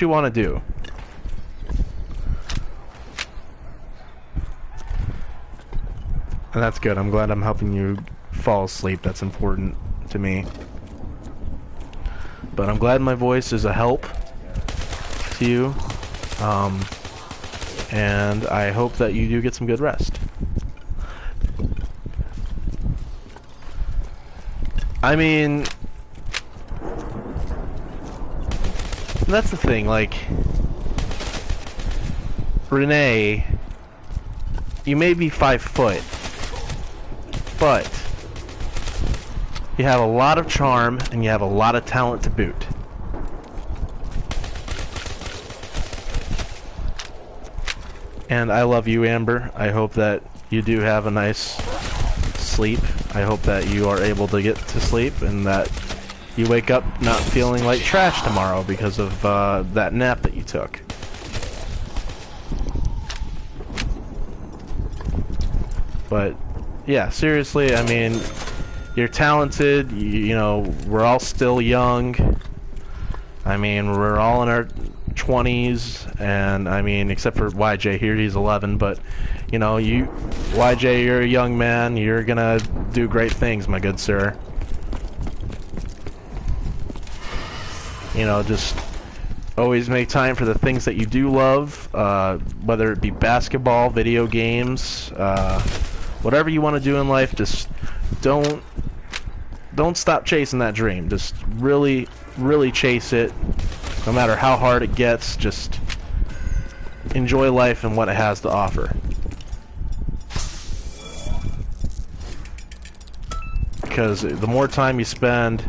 want to do. And that's good. I'm glad I'm helping you fall asleep. That's important to me. But I'm glad my voice is a help to you. And I hope that you do get some good rest. I mean, that's the thing, like, Renee, you may be 5 foot, but you have a lot of charm, and you have a lot of talent to boot. And I love you, Amber. I hope that you do have a nice sleep. I hope that you are able to get to sleep, and that you wake up not feeling like trash tomorrow because of that nap that you took. But yeah, seriously, I mean, you're talented. You know, we're all still young. I mean, we're all in our 20s, and I mean, except for YJ here, he's 11, but you know, YJ, you're a young man. You're gonna do great things, my good sir. You know, just always make time for the things that you do love, whether it be basketball, video games, whatever you want to do in life. Just don't stop chasing that dream. Just really chase it, no matter how hard it gets. Just enjoy life and what it has to offer. Because the more time you spend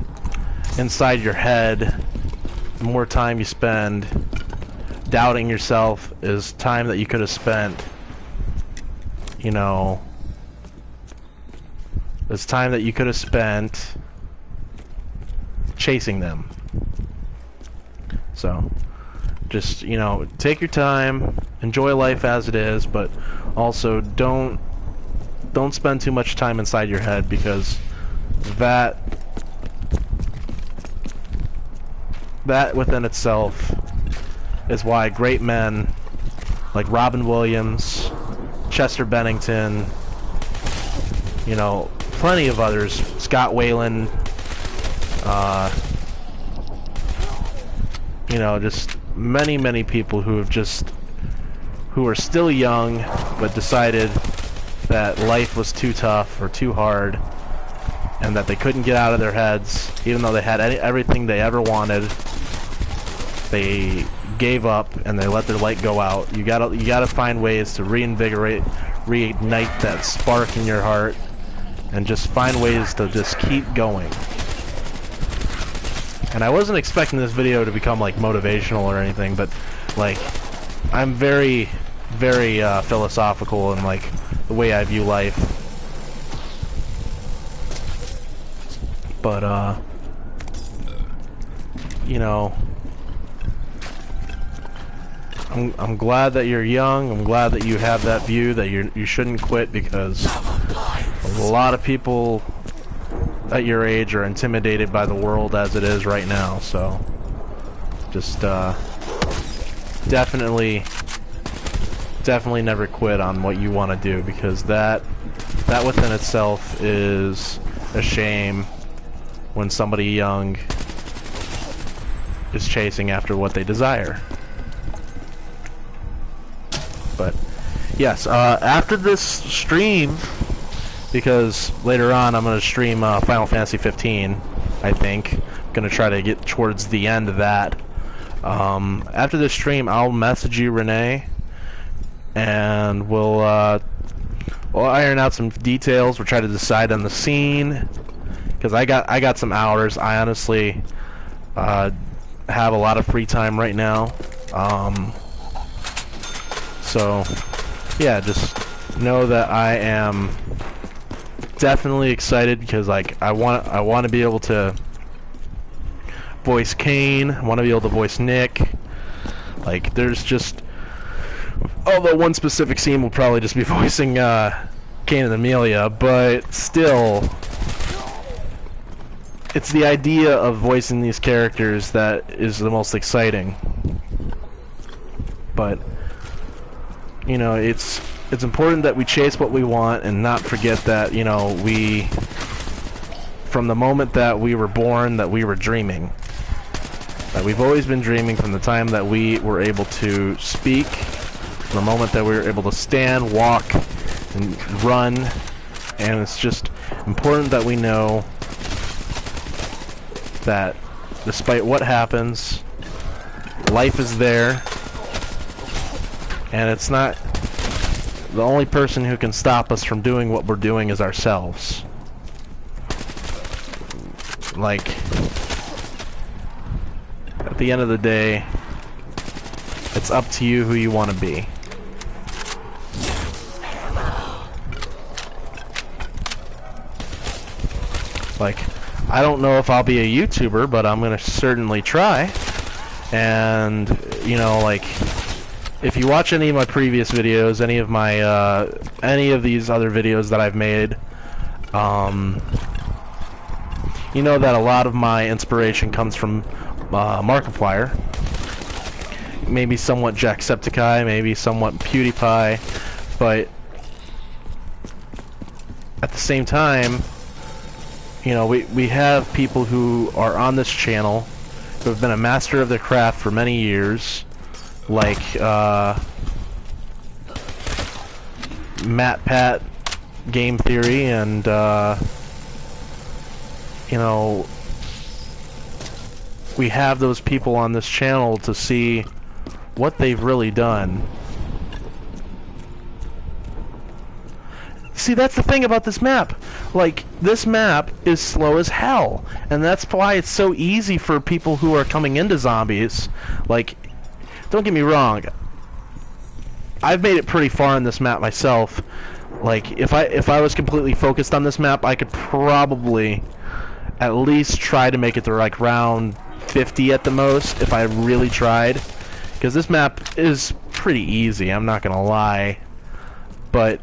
inside your head, the more time you spend doubting yourself is time that you could have spent, you know, it's time that you could have spent chasing them. So, just, you know, take your time, enjoy life as it is, but also don't spend too much time inside your head, because that within itself is why great men like Robin Williams, Chester Bennington, you know, plenty of others, Scott Wayland, you know, just many people who are still young but decided that life was too tough or too hard, and that they couldn't get out of their heads, even though they had everything they ever wanted. They gave up and they let their light go out. You gotta find ways to reignite that spark in your heart, and just find ways to just keep going. And I wasn't expecting this video to become like motivational or anything, but like I'm very, very philosophical in like the way I view life. But you know, I'm glad that you're young. I'm glad that you have that view that you shouldn't quit, because a lot of people at your age are intimidated by the world as it is right now. So just definitely never quit on what you want to do, because that within itself is a shame when somebody young is chasing after what they desire. But yes, after this stream, because later on I'm going to stream Final Fantasy 15, I think. I'm going to try to get towards the end of that. After this stream, I'll message you, Renee, and we'll iron out some details. We'll try to decide on the scene, because I got some hours. I honestly have a lot of free time right now. So yeah, just know that I am definitely excited, because like I want to be able to voice Kane. I want to be able to voice Nick. Like there's just, although one specific scene will probably just be voicing Kane and Amelia, but still, it's the idea of voicing these characters that is the most exciting. But you know, it's important that we chase what we want and not forget that, you know, from the moment that we were born, that we were dreaming. That we've always been dreaming from the time that we were able to speak, from the moment that we were able to stand, walk, and run. And it's just important that we know that despite what happens, life is there. And it's not, the only person who can stop us from doing what we're doing is ourselves. Like, at the end of the day, it's up to you who you want to be. Like, I don't know if I'll be a YouTuber, but I'm gonna certainly try. And, you know, like, if you watch any of my previous videos, any of these other videos that I've made, you know that a lot of my inspiration comes from Markiplier. Maybe somewhat Jacksepticeye, maybe somewhat PewDiePie, but at the same time, you know, we have people who are on this channel who have been a master of their craft for many years, like MatPat Game Theory, and you know, we have those people on this channel to see what they've really done. See, that's the thing about this map. Like, this map is slow as hell, and that's why it's so easy for people who are coming into zombies. Like, don't get me wrong, I've made it pretty far on this map myself. Like, if I was completely focused on this map, I could probably at least try to make it to like round 50 at the most, if I really tried. Because this map is pretty easy, I'm not gonna lie. But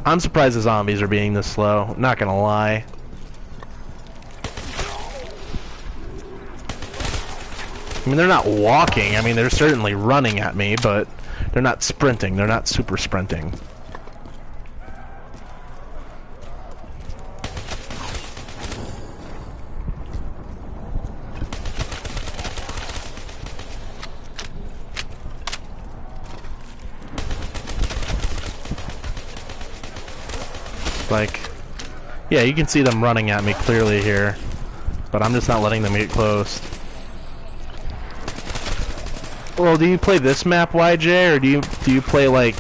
I'm surprised the zombies are being this slow, not gonna lie. I mean, they're not walking. I mean, they're certainly running at me, but they're not sprinting. They're not super sprinting. Like, Yeah, you can see them running at me clearly here, but I'm just not letting them get close. Well, do you play this map, YJ, or do you play like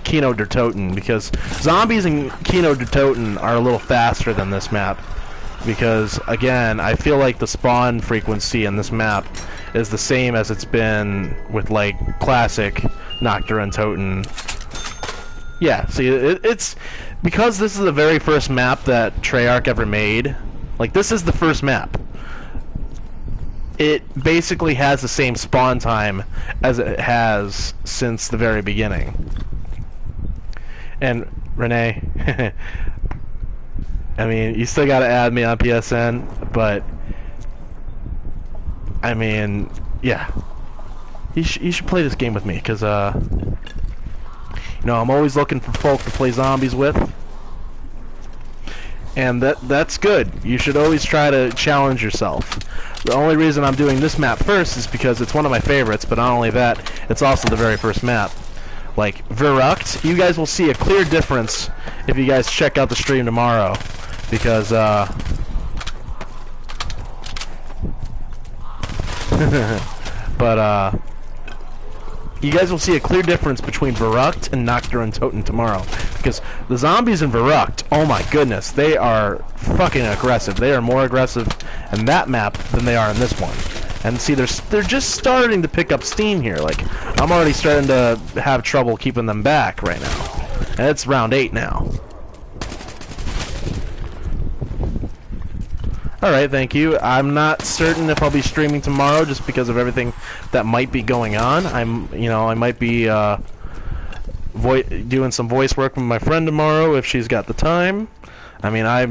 Kino der Toten? Because zombies in Kino der Toten are a little faster than this map. Because again, I feel like the spawn frequency in this map is the same as it's been with like classic Nacht der Untoten. Yeah, see, it's because this is the very first map that Treyarch ever made. Like, this is the first map. It basically has the same spawn time as it has since the very beginning. And Renee, I mean, you still gotta add me on PSN, but I mean, yeah, you should play this game with me, because you know, I'm always looking for folk to play zombies with, and that's good. You should always try to challenge yourself. The only reason I'm doing this map first is because it's one of my favorites, but not only that, it's also the very first map. Like, Verrucht, you guys will see a clear difference if you guys check out the stream tomorrow, because, but, you guys will see a clear difference between Verrucht and Nacht der Untoten tomorrow, because the zombies in Verrucht, oh my goodness, they are fucking aggressive. They are more aggressive in that map than they are in this one. And see, they're just starting to pick up steam here. Like, I'm already starting to have trouble keeping them back right now, and it's round 8 now. Alright, thank you. I'm not certain if I'll be streaming tomorrow just because of everything that might be going on. I might be doing some voice work with my friend tomorrow if she's got the time. I mean, I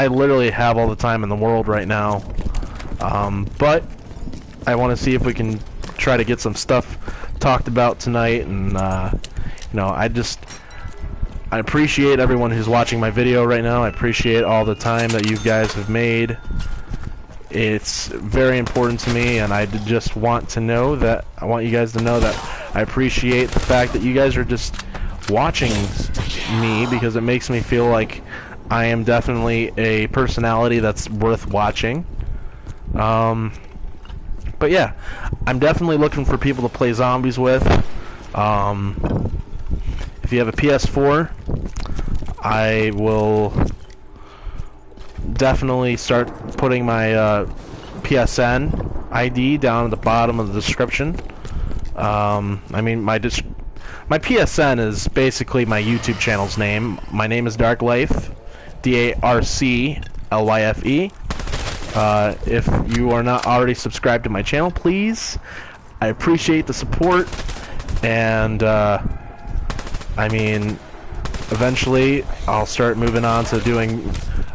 literally have all the time in the world right now. But I want to see if we can try to get some stuff talked about tonight, and you know, I appreciate everyone who's watching my video right now. I appreciate all the time that you guys have made. It's very important to me, and I just want to know that, I want you guys to know that I appreciate the fact that you guys are just watching me, because it makes me feel like I am definitely a personality that's worth watching. But yeah, I'm definitely looking for people to play zombies with. If you have a PS4, I will definitely start putting my PSN ID down at the bottom of the description. I mean, my PSN is basically my YouTube channel's name. My name is Darclyfe, Darclyfe. If you are not already subscribed to my channel, please. I appreciate the support, and I mean, eventually I'll start moving on to doing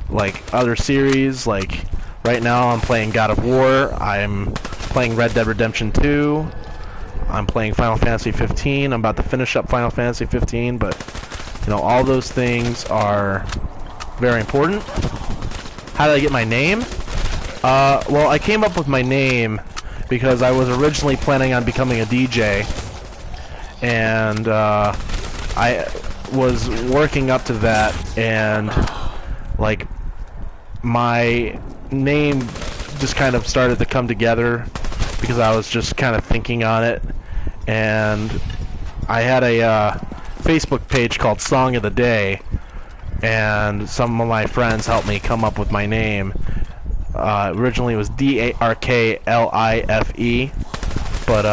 like other series. Like right now I'm playing God of War, I'm playing Red Dead Redemption 2, I'm playing Final Fantasy 15. I'm about to finish up Final Fantasy 15, but you know, all those things are very important. How did I get my name? Well, I came up with my name because I was originally planning on becoming a DJ, and I was working up to that, and like my name just kind of started to come together because I was just kind of thinking on it, and I had a Facebook page called Song of the Day, and some of my friends helped me come up with my name. Originally it was Darklife, but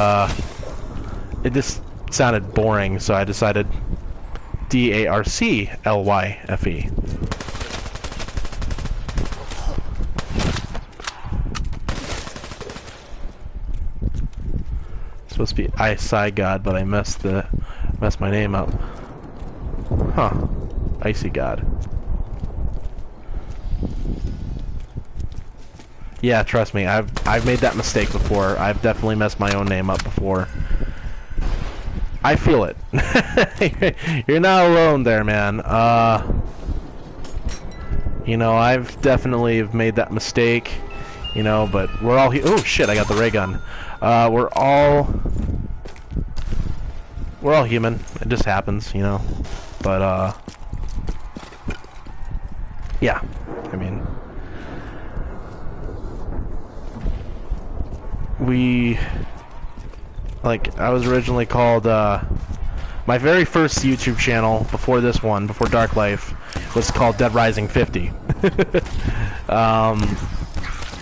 it just sounded boring, so I decided Darclyfe. It's supposed to be Icy God, but I messed my name up. Huh. Icy God. Yeah, trust me, I've made that mistake before. I've definitely messed my own name up before. I feel it. You're not alone there, man. You know, I've definitely made that mistake, you know, but we're all oh shit, I got the ray gun. We're all human. It just happens, you know. But yeah, I mean, I was originally called, my very first YouTube channel before this one, before Darclyfe, was called Dead Rising 50.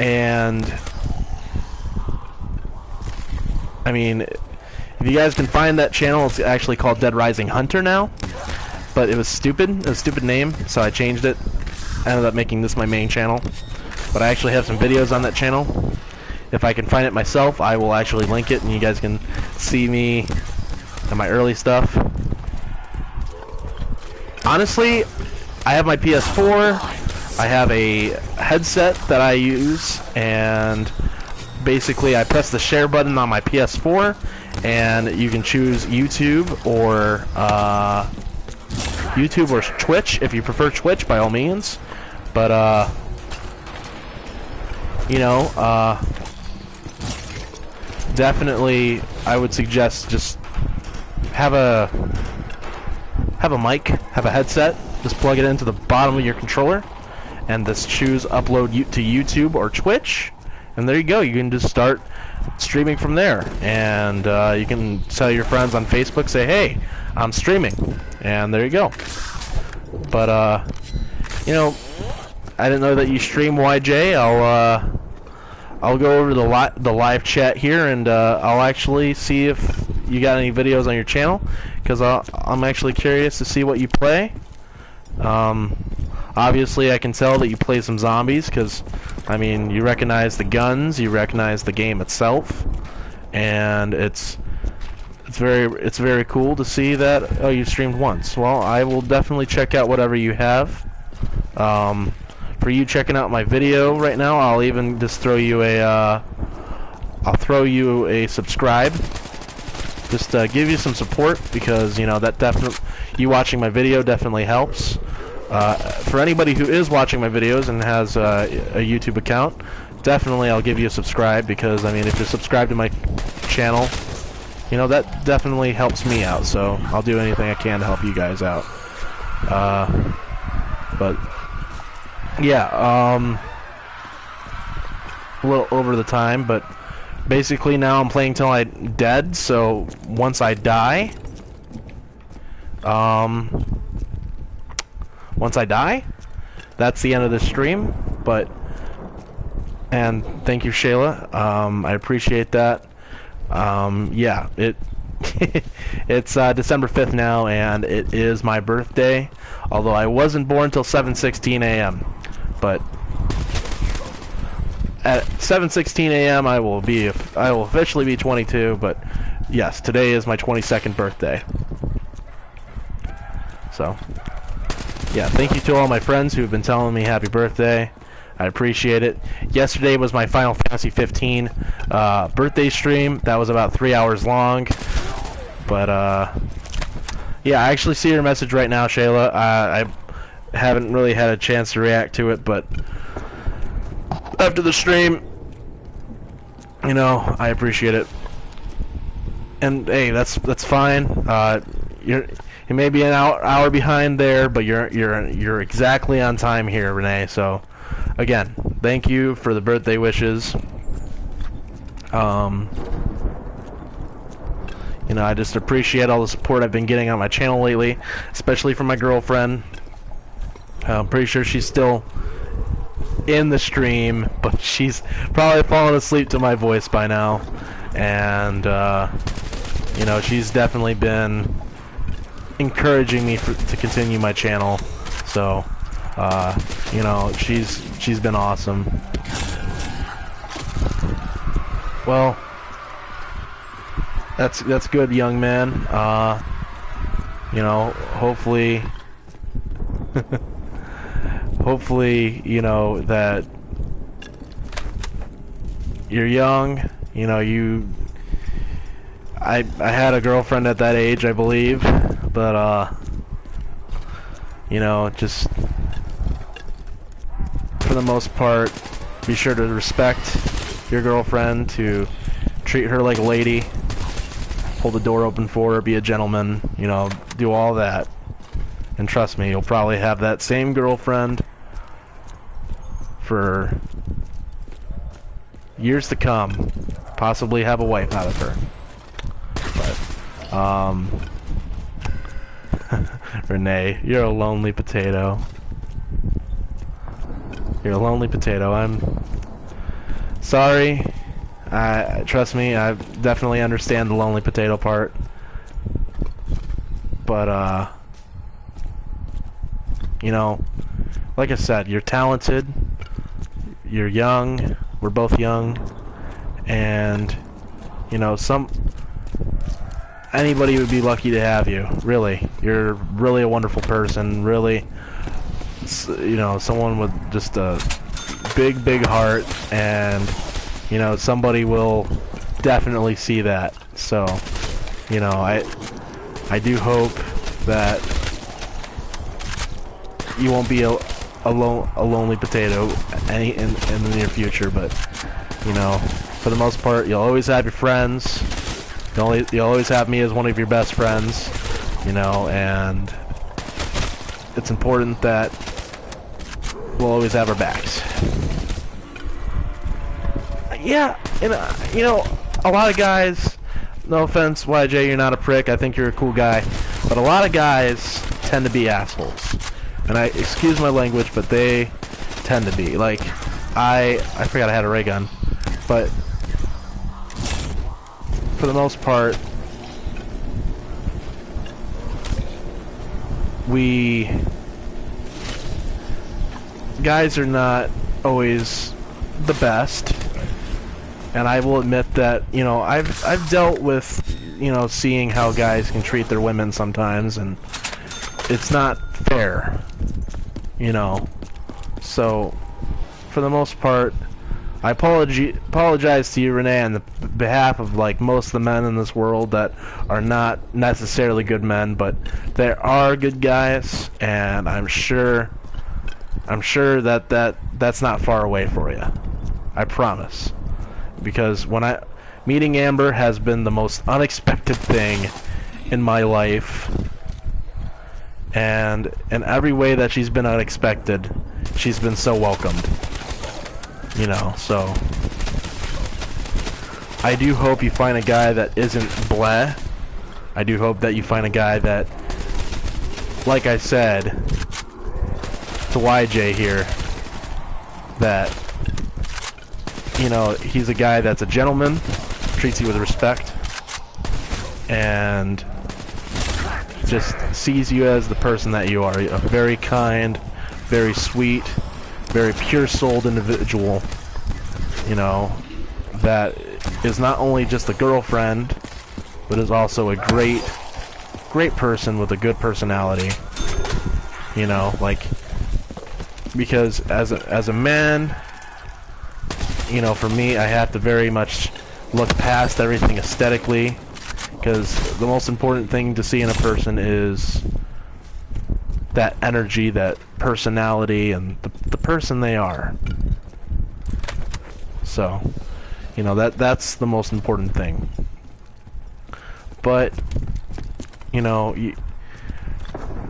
And I mean, if you guys can find that channel, it's actually called Dead Rising Hunter now. But it was stupid. It was a stupid name, so I changed it. I ended up making this my main channel. But I actually have some videos on that channel. If I can find it myself, I will actually link it, and you guys can see me and my early stuff. Honestly, I have my PS4. I have a headset that I use, and basically I press the share button on my PS4, and you can choose YouTube or Twitch if you prefer Twitch, by all means. But you know, definitely I would suggest just have a mic, have a headset, just plug it into the bottom of your controller, and just choose upload to YouTube or Twitch, and there you go. You can just start streaming from there, and you can tell your friends on Facebook, say, hey, I'm streaming, and there you go. But you know, I didn't know that you stream, YJ. I'll go over the live chat here, and I'll actually see if you got any videos on your channel, because I'm actually curious to see what you play. Obviously, I can tell that you play some zombies, because I mean, you recognize the guns, you recognize the game itself, and it's very cool to see that. Oh, you streamed once. Well, I will definitely check out whatever you have. For you checking out my video right now, I'll even just throw you a subscribe. Just give you some support, because you know that you watching my video definitely helps. For anybody who is watching my videos and has a YouTube account, definitely I'll give you a subscribe, because I mean, if you're subscribed to my channel, you know, that definitely helps me out. So I'll do anything I can to help you guys out. But yeah, a little over the time, but basically now I'm playing till I'm dead. So once I die, that's the end of the stream. And thank you, Shayla. I appreciate that. Yeah, it's December 5th now, and it is my birthday. Although I wasn't born till 7:16 a.m. But at 7:16 a.m. I will officially be 22. But yes, today is my 22nd birthday. So yeah, thank you to all my friends who have been telling me happy birthday. I appreciate it. Yesterday was my Final Fantasy 15 birthday stream. That was about 3 hours long. But yeah, I actually see your message right now, Shayla. I haven't really had a chance to react to it, but after the stream, you know, I appreciate it. And hey, that's fine. You may be an hour behind there, but you're exactly on time here, Renee. So again, thank you for the birthday wishes. You know, I just appreciate all the support I've been getting on my channel lately, especially from my girlfriend. I'm pretty sure she's still in the stream, but she's probably fallen asleep to my voice by now. And you know, she's definitely been encouraging me to continue my channel. So you know, she's been awesome. Well, that's good, young man. You know, hopefully hopefully, you know, that you're young. You know, I had a girlfriend at that age, I believe, but you know, just for the most part, be sure to respect your girlfriend, to treat her like a lady, hold the door open for her, be a gentleman, you know, do all that. And trust me, you'll probably have that same girlfriend for years to come. Possibly have a wife out of her. But, Renee, you're a lonely potato. You're a lonely potato. I'm sorry. Trust me, I definitely understand the lonely potato part. But, you know, like I said, you're talented, you're young, we're both young, and, you know, anybody would be lucky to have you, really. You're really a wonderful person, really, you know, someone with just a big, big heart, and, you know, somebody will definitely see that. So, you know, I do hope that you won't be a lonely potato in the near future, but, you know, for the most part, you'll always have your friends. You'll always have me as one of your best friends, you know, and it's important that we'll always have our backs. Yeah, and, you know, a lot of guys, no offense, YJ, you're not a prick, I think you're a cool guy, but a lot of guys tend to be assholes. And excuse my language, but they tend to be. Like, I forgot I had a ray gun, but for the most part, guys are not always the best. And I will admit that, you know, I've dealt with, you know, seeing how guys can treat their women sometimes, and it's not fair, you know. So, for the most part, I apologize to you, Renee, on the behalf of, like, most of the men in this world that are not necessarily good men, but there are good guys, and I'm sure that that's not far away for you. I promise. Because meeting Amber has been the most unexpected thing in my life, and in every way that she's been unexpected, she's been so welcomed, you know. So I do hope you find a guy that isn't bleh. I do hope that you find a guy that, like I said to YJ here, that, you know, he's a guy that's a gentleman, treats you with respect, and just sees you as the person that you are. A very kind, very sweet, very pure-souled individual, you know, that is not only just a girlfriend, but is also a great person with a good personality, you know, like, because as a man, you know, for me, I have to very much look past everything aesthetically, because the most important thing to see in a person is that energy, that personality, and the person they are. So, you know, that's the most important thing. But, you know,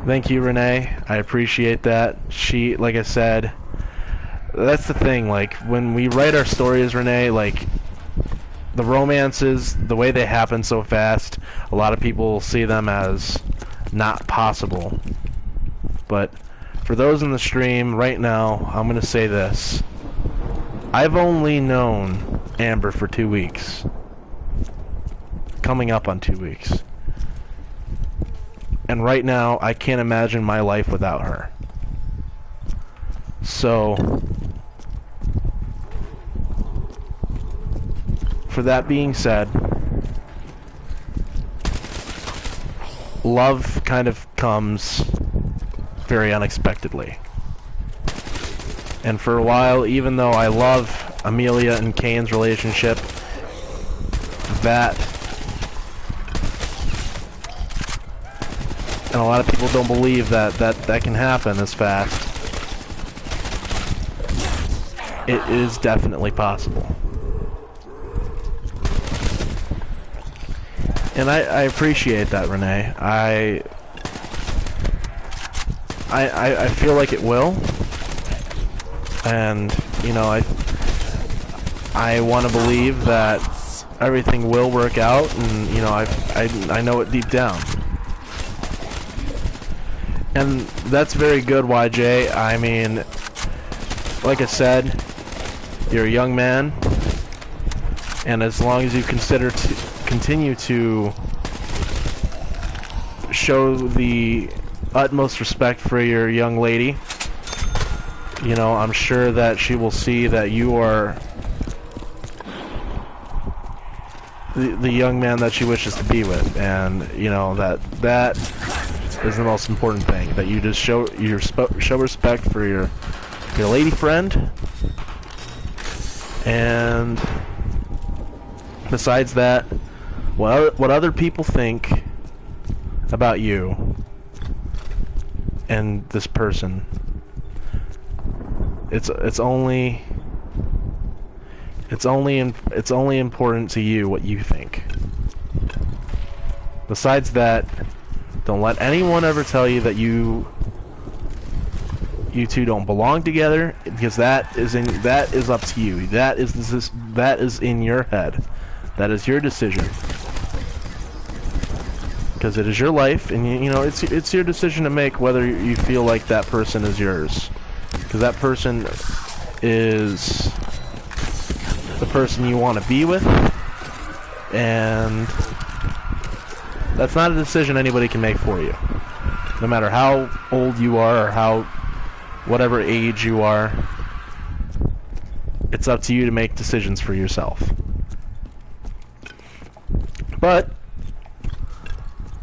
thank you, Renee. I appreciate that. She, like I said, that's the thing, like, when we write our stories, Renee, like, the romances, the way they happen so fast, a lot of people see them as not possible. But for those in the stream right now, I'm going to say this. I've only known Amber for 2 weeks. Coming up on 2 weeks. And right now, I can't imagine my life without her. So, for that being said, love kind of comes very unexpectedly. And for a while, even though I love Amelia and Kane's relationship, that, and a lot of people don't believe that can happen this fast. It is definitely possible. And I appreciate that, Renee. I feel like it will. And, you know, I want to believe that everything will work out, and, you know, I know it deep down. And that's very good, YJ. I mean, like I said, you're a young man, and as long as you continue to show the utmost respect for your young lady, you know, I'm sure that she will see that you are the young man that she wishes to be with, and, you know, that is the most important thing, that you just show respect for your lady friend. And besides that, what other people think about you and this person, it's only important to you what you think. Besides that, don't let anyone ever tell you that you two don't belong together, because that is up to you. That is in your head. That is your decision. Because it is your life, and you know, it's your decision to make whether you feel like that person is yours. Because that person is the person you want to be with, and that's not a decision anybody can make for you. No matter how old you are, or whatever age you are, it's up to you to make decisions for yourself. But,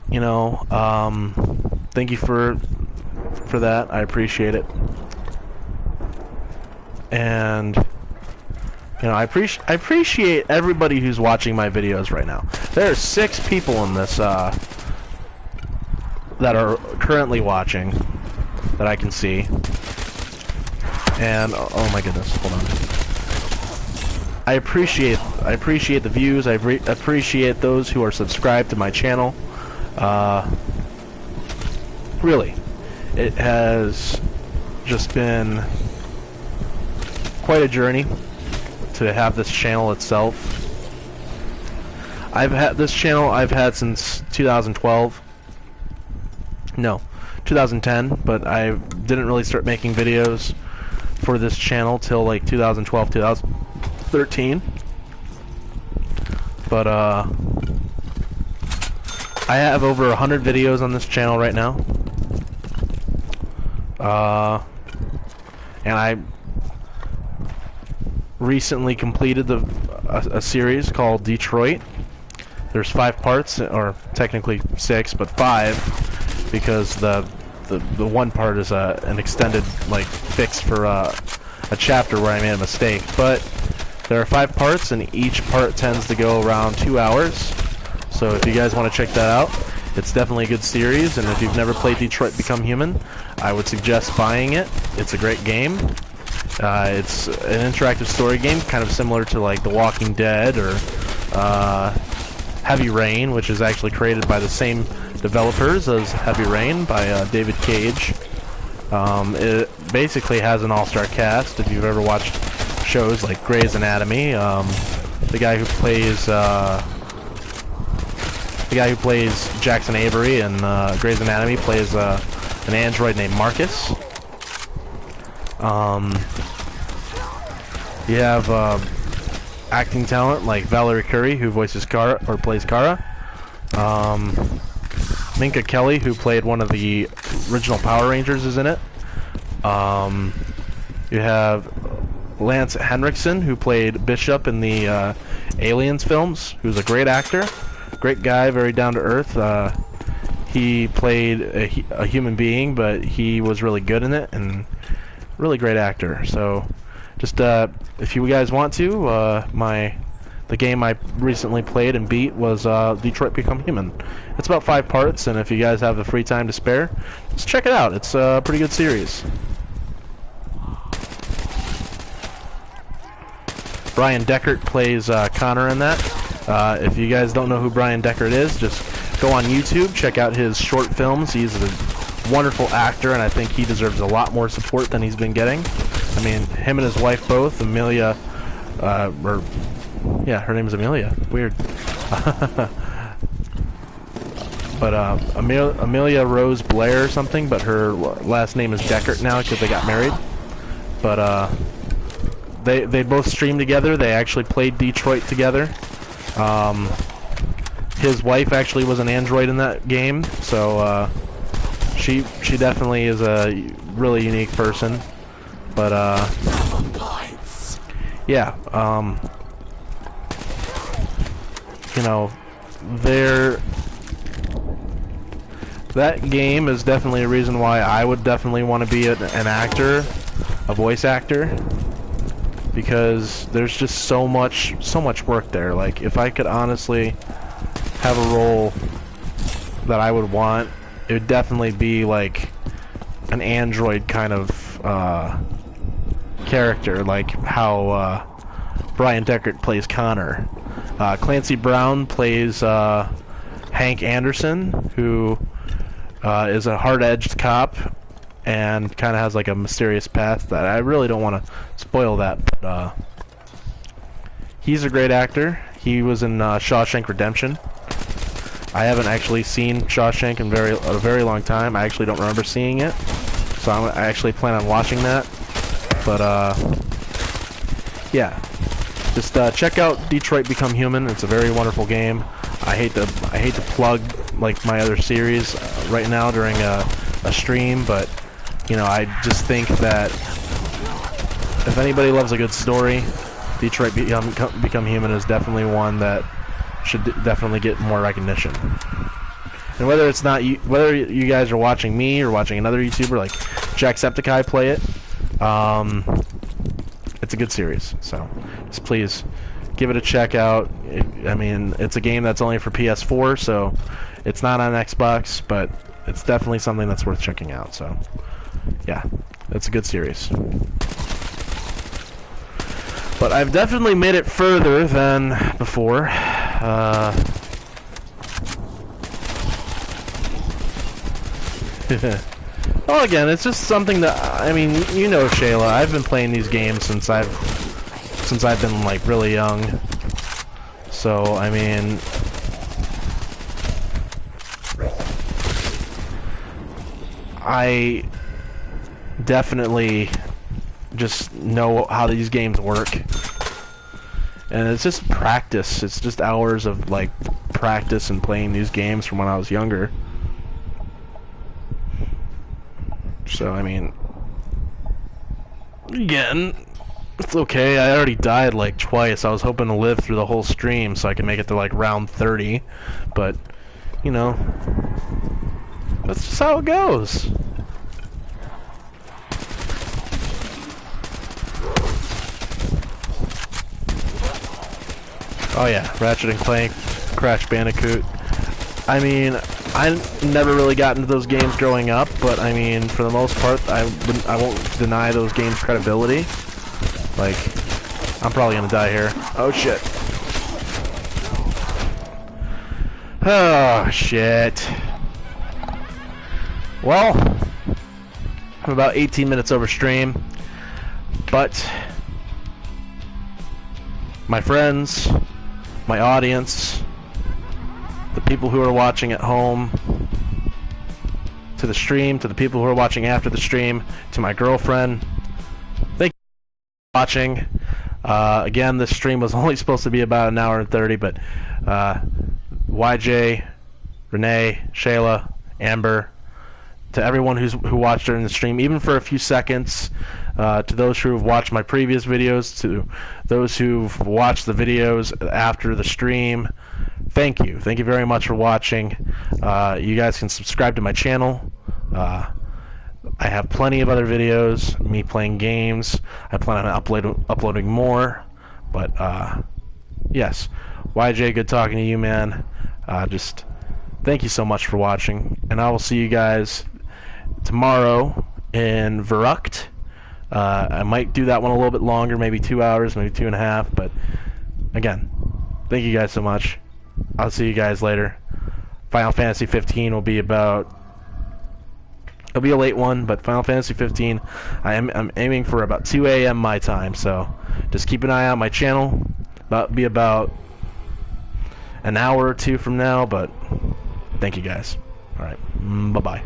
you know, thank you for that. I appreciate it. And, you know, I appreciate everybody who's watching my videos right now. There are 6 people in this that are currently watching that I can see. And oh my goodness, hold on. I appreciate the views. I appreciate those who are subscribed to my channel. Really, it has just been quite a journey to have this channel itself. This channel I've had since 2012. No, 2010, but I didn't really start making videos for this channel till like 2012, 2013. But I have over 100 videos on this channel right now. And I recently completed a series called Detroit. There's 5 parts, or technically 6, but 5, because the one part is an extended like fix for a chapter where I made a mistake. But there are 5 parts, and each part tends to go around 2 hours. So if you guys want to check that out, it's definitely a good series. And if you've never played Detroit Become Human, I would suggest buying it. It's a great game. It's an interactive story game, kind of similar to like The Walking Dead or Heavy Rain, which is actually created by the same developers as Heavy Rain by David Cage. It basically has an all-star cast. If you've ever watched shows like Grey's Anatomy, the guy who plays Jackson Avery in Grey's Anatomy plays an android named Marcus. You have acting talent like Valerie Curry, who voices Kara, or plays Kara. Minka Kelly, who played one of the original Power Rangers, is in it. You have Lance Henriksen, who played Bishop in the Aliens films, who's a great actor. Great guy, very down to earth. He played a human being, but he was really good in it, and really great actor. So, just if you guys want to, the game I recently played and beat was Detroit Become Human. It's about 5 parts, and if you guys have the free time to spare, just check it out. It's a pretty good series. Brian Deckert plays Connor in that. If you guys don't know who Brian Deckert is, just go on YouTube, check out his short films. He's a wonderful actor, and I think he deserves a lot more support than he's been getting. I mean, him and his wife both, Amelia, yeah, her name is Amelia. Weird. But Amelia Rose Blair or something, but her last name is Deckert now because they got married. But they both streamed together. They actually played Detroit together. His wife actually was an android in that game, so she definitely is a really unique person. But yeah, you know, that game is definitely a reason why I would definitely want to be an actor, a voice actor, because there's just so much work there. Like, if I could honestly have a role that I would want, it would definitely be like an android kind of character, like how Brian Deckert plays Connor. Clancy Brown plays Hank Anderson, who is a hard-edged cop and kind of has like a mysterious past that I really don't want to spoil that, but he's a great actor. He was in Shawshank Redemption. I haven't actually seen Shawshank in a very long time. I actually don't remember seeing it, so I actually plan on watching that. But yeah, just check out Detroit Become Human. It's a very wonderful game. I hate to plug like my other series right now during a stream, but you know, I just think that if anybody loves a good story, Detroit Become Human is definitely one that should definitely get more recognition. And whether it's not you, whether you guys are watching me or watching another YouTuber like Jacksepticeye play it, it's a good series. So just please give it a check out. I mean, it's a game that's only for PS4, so it's not on Xbox, but it's definitely something that's worth checking out. So yeah, it's a good series. But I've definitely made it further than before. Well, again, it's just something that, I mean, you know, Shayla, I've been playing these games since I've been like really young. So I mean, I definitely just know how these games work, and it's just practice. It's just hours of like practice and playing these games from when I was younger. So I mean, again, it's okay. I already died like twice. I was hoping to live through the whole stream so I can make it to like round 30, but you know, that's just how it goes. Oh yeah, Ratchet and Clank, Crash Bandicoot. I mean, I never really got into those games growing up, but I mean, for the most part, I won't deny those games credibility. Like, I'm probably gonna die here. Oh shit. Oh shit. Well, I'm about 18 minutes over stream, but my friends, my audience, the people who are watching at home, to the stream, to the people who are watching after the stream, to my girlfriend, thank you for watching. Again, this stream was only supposed to be about an hour and 30, but YJ, Renee, Shayla, Amber, to everyone who watched during the stream, even for a few seconds, to those who have watched my previous videos, to those who've watched the videos after the stream, thank you. Thank you very much for watching. You guys can subscribe to my channel. I have plenty of other videos, me playing games. I plan on uploading more, but yes, YJ, good talking to you, man. Just thank you so much for watching, and I will see you guys tomorrow in Verrucht. I might do that one a little bit longer, maybe 2 hours, maybe 2.5, but again, thank you guys so much. I'll see you guys later. Final Fantasy 15 will be about It'll be a late one, but Final Fantasy 15, I'm aiming for about 2 a.m. my time, so just keep an eye on my channel. Be about an hour or two from now, but thank you guys. All right, bye-bye.